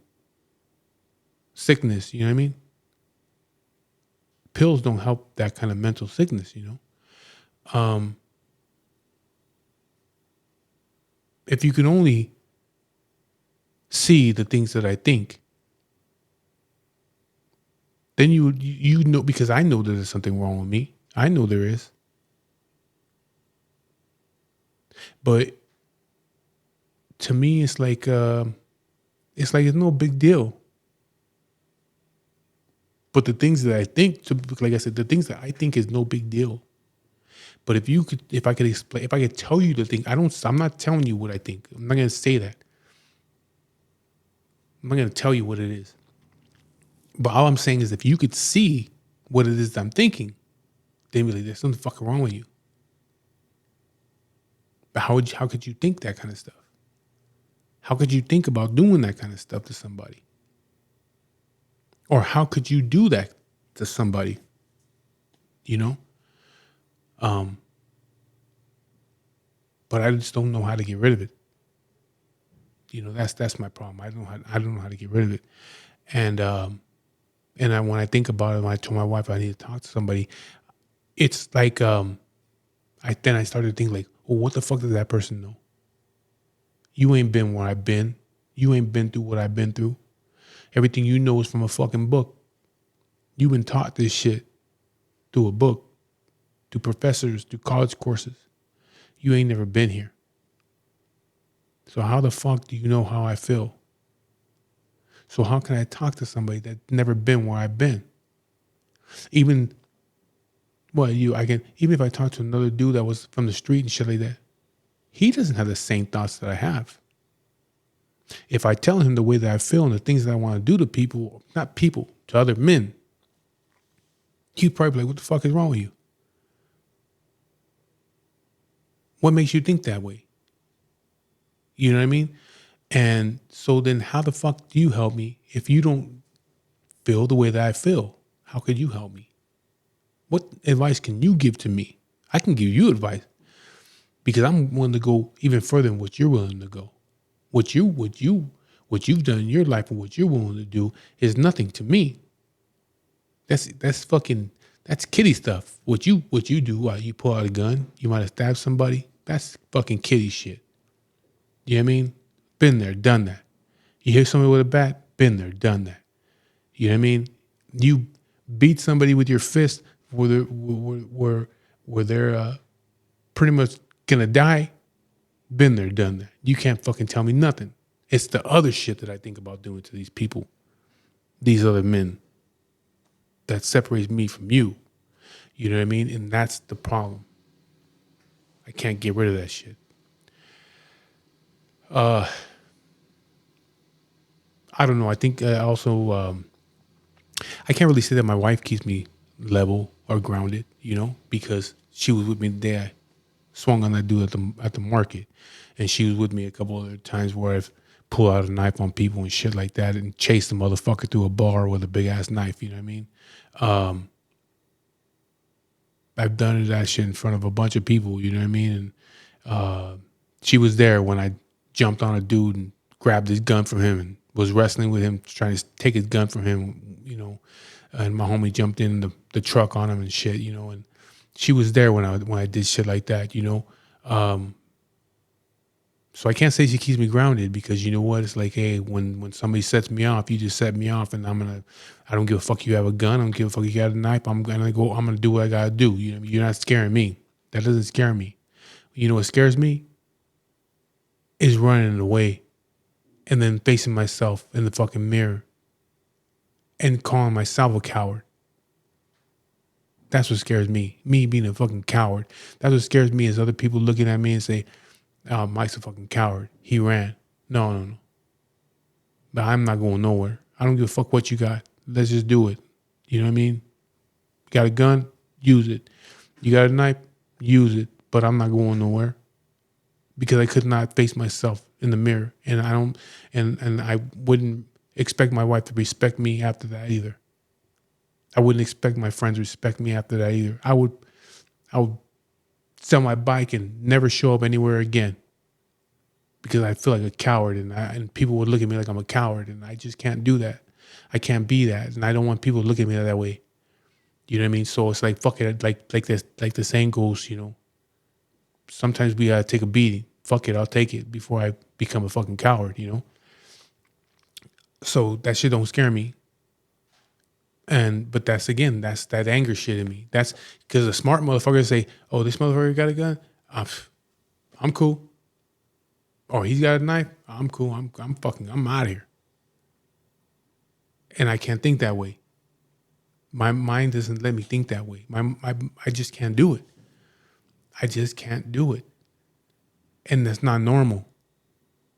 S1: sickness, you know what I mean? Pills don't help that kind of mental sickness, If you can only see the things that I think, then you know, because I know there's something wrong with me. I know there is. But to me, it's like it's no big deal. But the things that I think, like I said, the things that I think is no big deal. But if I could explain, if I could tell you the thing, I'm not telling you what I think. I'm not going to say that. I'm not going to tell you what it is. But all I'm saying is if you could see what it is I'm thinking, then really there's something fucking wrong with you. But how could you think that kind of stuff? How could you think about doing that kind of stuff to somebody? Or how could you do that to somebody? But I just don't know how to get rid of it. That's my problem. I don't know how to get rid of it. And when I think about it, when I told my wife I need to talk to somebody, it's like I started to think like, well, what the fuck does that person know? You ain't been where I've been. You ain't been through what I've been through. Everything you know is from a fucking book. You've been taught this shit through a book, through professors, through college courses. You ain't never been here. So how the fuck do you know how I feel? So how can I talk to somebody that's never been where I've been? Even I can, even if I talk to another dude that was from the street and shit like that, he doesn't have the same thoughts that I have. If I tell him the way that I feel and the things that I want to do to people, not people, to other men, he'd probably be like, what the fuck is wrong with you? What makes you think that way? You know what I mean? And so then how the fuck do you help me if you don't feel the way that I feel? How could you help me? What advice can you give to me? I can give you advice because I'm willing to go even further than what you're willing to go. What you've done in your life and what you're willing to do is nothing to me. That's kitty stuff. What you do, you pull out a gun, you might have stabbed somebody. That's fucking kitty shit. You know what I mean? Been there, done that. You hit somebody with a bat, been there, done that. You know what I mean? You beat somebody with your fist where they're pretty much gonna die, been there, done that. You can't fucking tell me nothing. It's the other shit that I think about doing to these people, these other men, that separates me from you. You know what I mean? And that's the problem. I can't get rid of that shit. I don't know. I think also I can't really say that my wife keeps me level or grounded, because she was with me the day I swung on that dude at the market, and she was with me a couple other times where I've pulled out a knife on people and shit like that and chased the motherfucker through a bar with a big ass knife. You know what I mean? I've done that shit in front of a bunch of people. You know what I mean? And she was there when I jumped on a dude and grabbed his gun from him and was wrestling with him, trying to take his gun from him, and my homie jumped in the truck on him and shit, and she was there when I did shit like that, so I can't say she keeps me grounded because you know what? It's like, hey, when somebody sets me off, you just set me off, and I don't give a fuck you have a gun, I don't give a fuck you got a knife, I'm gonna do what I gotta do. You know, you're not scaring me. That doesn't scare me. You know what scares me? Is running away and then facing myself in the fucking mirror and calling myself a coward. That's what scares me. Me being a fucking coward. That's what scares me is other people looking at me and say, oh, Mike's a fucking coward. He ran. No. But I'm not going nowhere. I don't give a fuck what you got. Let's just do it. You know what I mean? You got a gun? Use it. You got a knife? Use it. But I'm not going nowhere because I could not face myself in the mirror. And I don't, and I wouldn't expect my wife to respect me after that either. I wouldn't expect my friends to respect me after that either. I would sell my bike and never show up anywhere again because I feel like a coward, and people would look at me like I'm a coward, and I just can't do that. I can't be that, and I don't want people to look at me that way. You know what I mean? So it's like fuck it, like the saying goes, sometimes we gotta take a beating. Fuck it, I'll take it before I become a fucking coward. So that shit don't scare me. But that's that anger shit in me. That's because a smart motherfucker say, "Oh, this motherfucker got a gun. I'm cool. Oh, he's got a knife. I'm cool. I'm out of here." And I can't think that way. My mind doesn't let me think that way. I just can't do it. I just can't do it, and that's not normal.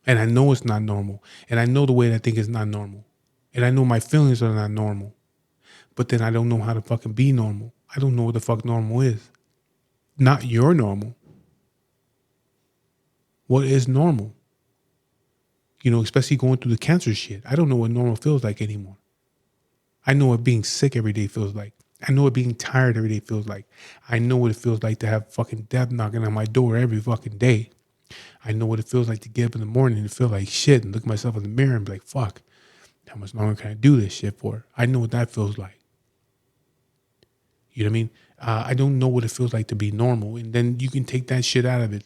S1: And I know it's not normal, and I know the way that I think is not normal, and I know my feelings are not normal. But then I don't know how to fucking be normal. I don't know what the fuck normal is. Not your normal. What is normal? Especially going through the cancer shit. I don't know what normal feels like anymore. I know what being sick every day feels like. I know what being tired every day feels like. I know what it feels like to have fucking death knocking on my door every fucking day. I know what it feels like to get up in the morning and feel like shit and look at myself in the mirror and be like, fuck, how much longer can I do this shit for? I know what that feels like. You know what I mean? I don't know what it feels like to be normal. And then you can take that shit out of it.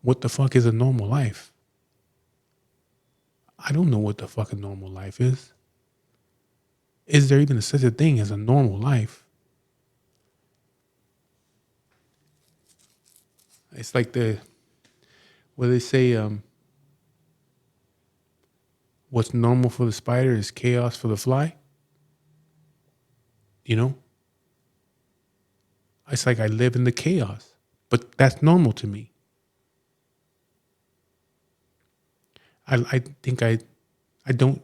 S1: What the fuck is a normal life? I don't know what the fuck a normal life is. Is there even such a thing as a normal life? It's like what they say, what's normal for the spider is chaos for the fly. You know, it's like I live in the chaos, but that's normal to me. I think I don't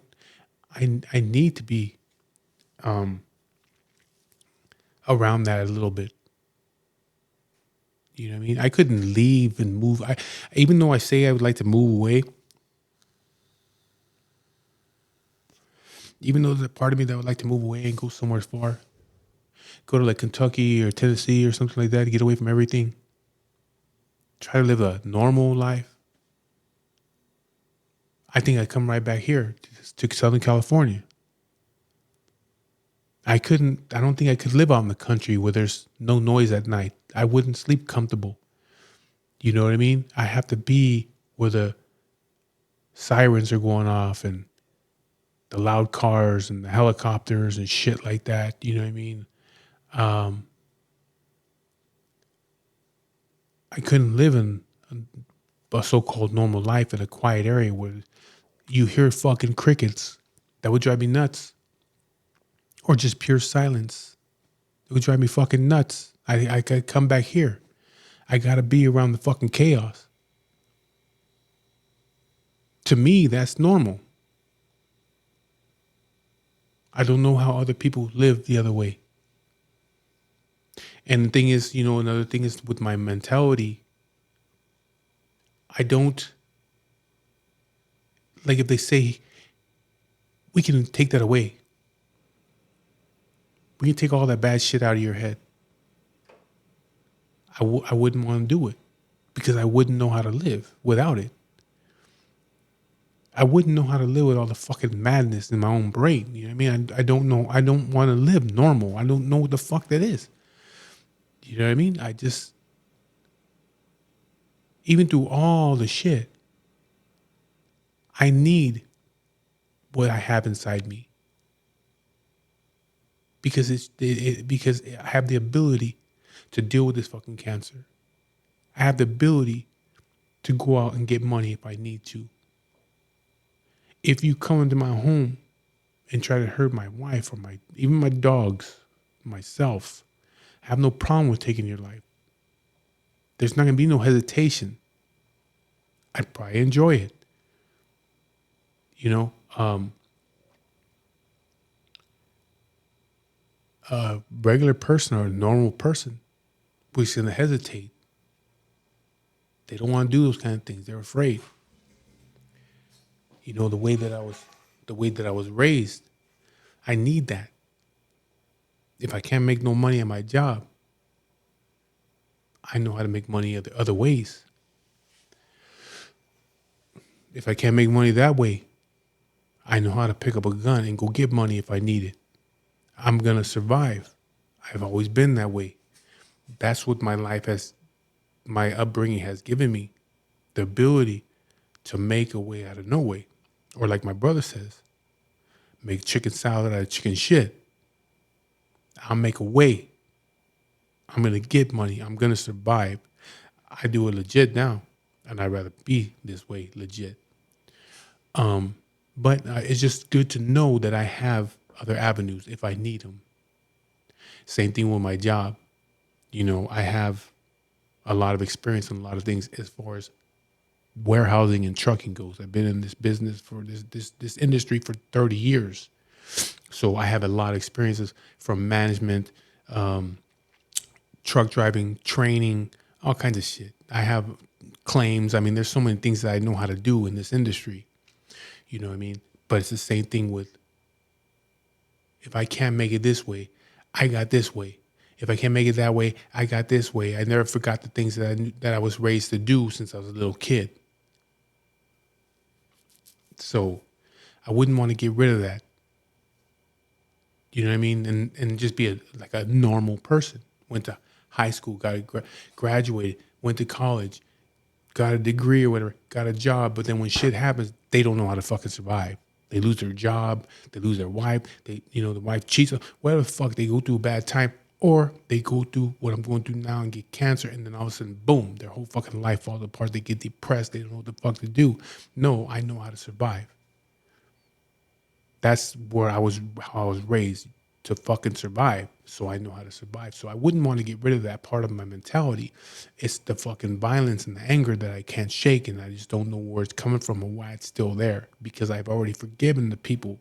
S1: I need to be around that a little bit. You know what I mean? I couldn't leave and move. Even though I say I would like to move away, even though there's a part of me that would like to move away and go somewhere far, go to like Kentucky or Tennessee or something like that to get away from everything, try to live a normal life. I think I'd come right back here to Southern California. I don't think I could live out in the country where there's no noise at night. I wouldn't sleep comfortable. You know what I mean? I have to be where the sirens are going off and the loud cars and the helicopters and shit like that. You know what I mean? I couldn't live in a so-called normal life in a quiet area where you hear fucking crickets. That would drive me nuts. Or just pure silence. It would drive me fucking nuts. I could come back here. I gotta be around the fucking chaos. To me, that's normal. I don't know how other people live the other way. And the thing is, another thing is with my mentality, I don't, like if they say, we can take that away. We can take all that bad shit out of your head. I wouldn't want to do it because I wouldn't know how to live without it. I wouldn't know how to live with all the fucking madness in my own brain. You know what I mean? I don't know. I don't want to live normal. I don't know what the fuck that is. You know what I mean? Even through all the shit, I need what I have inside me. Because because I have the ability to deal with this fucking cancer. I have the ability to go out and get money if I need to. If you come into my home and try to hurt my wife or even my dogs, myself, I have no problem with taking your life. There's not going to be no hesitation. I'd probably enjoy it. A regular person or a normal person was going to hesitate. They don't want to do those kind of things. They're afraid. The way that I was raised, I need that. If I can't make no money at my job, I know how to make money other ways. If I can't make money that way, I know how to pick up a gun and go get money if I need it. I'm going to survive. I've always been that way. That's what my upbringing has given me. The ability to make a way out of no way. Or like my brother says, make chicken salad out of chicken shit. I'll make a way. I'm going to get money. I'm going to survive. I do it legit now. And I'd rather be this way legit. But it's just good to know that I have other avenues if I need them. Same thing with my job. I have a lot of experience in a lot of things as far as warehousing and trucking goes. I've been in this business for this industry for 30 years. So I have a lot of experiences from management, truck driving, training, all kinds of shit. I have claims. I mean, there's so many things that I know how to do in this industry. You know what I mean? But it's the same thing with, if I can't make it this way, I got this way. If I can't make it that way, I got this way. I never forgot the things that I was raised to do since I was a little kid. So I wouldn't want to get rid of that. You know what I mean? And just be like a normal person. Went to high school, graduated, went to college, got a degree or whatever, got a job. But then when shit happens, they don't know how to fucking survive. They lose their job, they lose their wife, the wife cheats, whatever the fuck, they go through a bad time, or they go through what I'm going through now and get cancer, and then all of a sudden, boom, their whole fucking life falls apart. They get depressed, they don't know what the fuck to do. No, I know how to survive. That's where how I was raised to fucking survive. So I know how to survive. So I wouldn't want to get rid of that part of my mentality. It's the fucking violence and the anger that I can't shake, and I just don't know where it's coming from or why it's still there, because I've already forgiven the people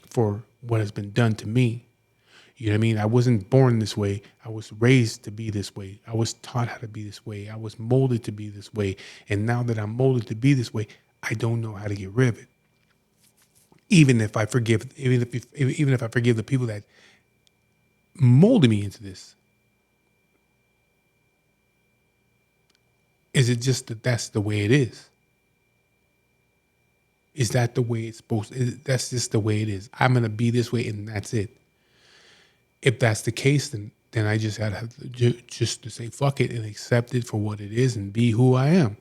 S1: for what has been done to me. You know what I mean? I wasn't born this way. I was raised to be this way. I was taught how to be this way. I was molded to be this way. And now that I'm molded to be this way, I don't know how to get rid of it. Even if I forgive, even if I forgive the people that molded me into this, is it just that that's the way it is? Is that the way it's supposed to? That's just the way it is. I'm gonna be this way, and that's it. If that's the case, then I just have to just to say fuck it and accept it for what it is and be who I am,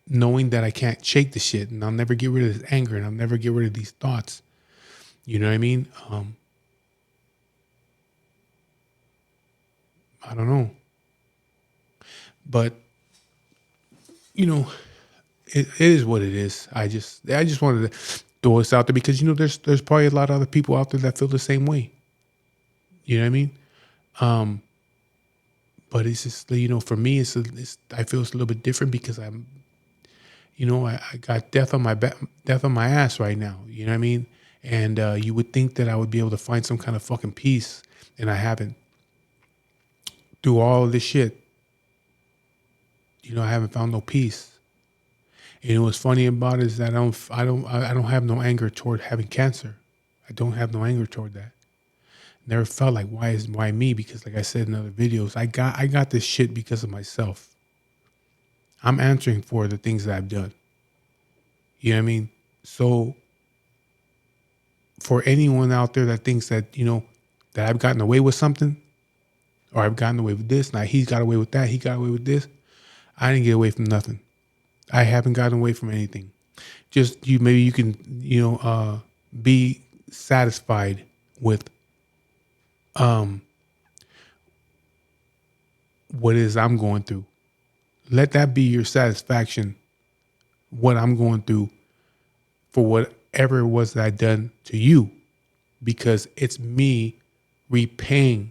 S1: knowing that I can't shake the shit, and I'll never get rid of this anger, and I'll never get rid of these thoughts. You know what I mean? I don't know, but you know, it is what it is. I just wanted to throw this out there because there's probably a lot of other people out there that feel the same way. You know what I mean? But it's just for me, I feel it's a little bit different because I got death on my death on my ass right now. You know what I mean? And you would think that I would be able to find some kind of fucking peace, and I haven't. Through all of this shit, I haven't found no peace. And what's funny about it is that I don't have no anger toward having cancer. I don't have no anger toward that. Never felt like why me? Because like I said in other videos, I got this shit because of myself. I'm answering for the things that I've done. You know what I mean? So for anyone out there that thinks that, that I've gotten away with something, or I've gotten away with this, now he's got away with that, he got away with this, I didn't get away from nothing. I haven't gotten away from anything. Just maybe you can, be satisfied with what it is I'm going through. Let that be your satisfaction, what I'm going through for whatever it was that I done to you, because it's me repaying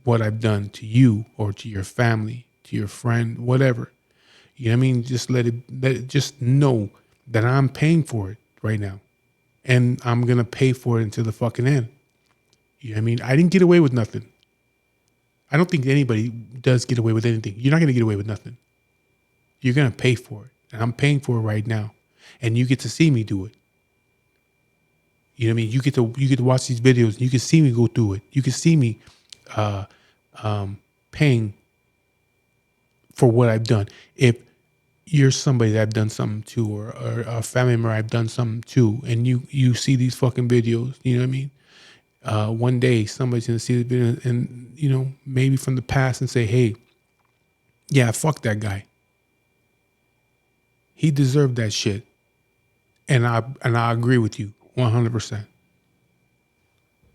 S1: what I've done to you or to your family, to your friend, whatever. You know what I mean? Just let it just know that I'm paying for it right now. And I'm going to pay for it until the fucking end. You know what I mean? I didn't get away with nothing. I don't think anybody does get away with anything. You're not going to get away with nothing. You're going to pay for it. And I'm paying for it right now. And you get to see me do it. You know what I mean? You get to watch these videos. And you can see me go through it. You can see me paying for what I've done. If you're somebody that I've done something to, or a family member I've done something to, and you see these fucking videos, you know what I mean? One day somebody's gonna see the video and maybe from the past and say, hey, yeah, fuck that guy. He deserved that shit. And I agree with you 100%.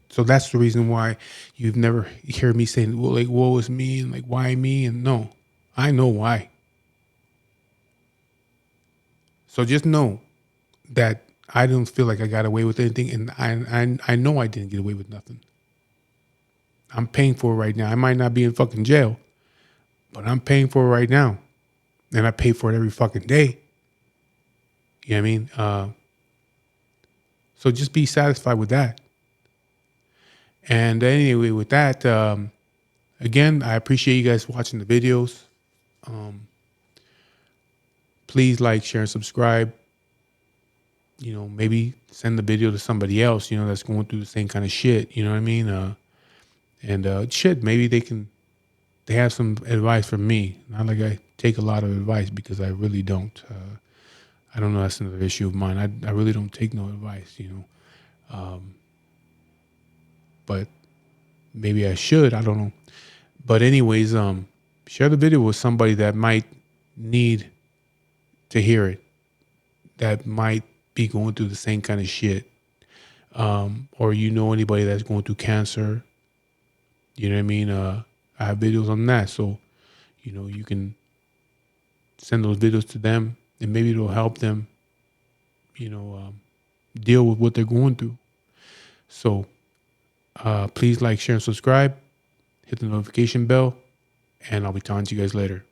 S1: So that's the reason why you've never heard me saying, well, like, woe is me, and like, why me? And no, I know why. So just know that I don't feel like I got away with anything, and I know I didn't get away with nothing. I'm paying for it right now. I might not be in fucking jail, but I'm paying for it right now, and I pay for it every fucking day. You know what I mean? So just be satisfied with that. And anyway, with that, again, I appreciate you guys watching the videos. Please like, share, and subscribe. Maybe send the video to somebody else, that's going through the same kind of shit. You know what I mean? Shit, maybe they have some advice from me. Not like I take a lot of advice, because I really don't. I don't know. That's another issue of mine. I really don't take no advice, but maybe I should. I don't know. But anyways, share the video with somebody that might need to hear it, that might be going through the same kind of shit. Or anybody that's going through cancer. You know what I mean? I have videos on that. So, you can send those videos to them, and maybe it'll help them, deal with what they're going through. So please like, share, and subscribe. Hit the notification bell, and I'll be talking to you guys later.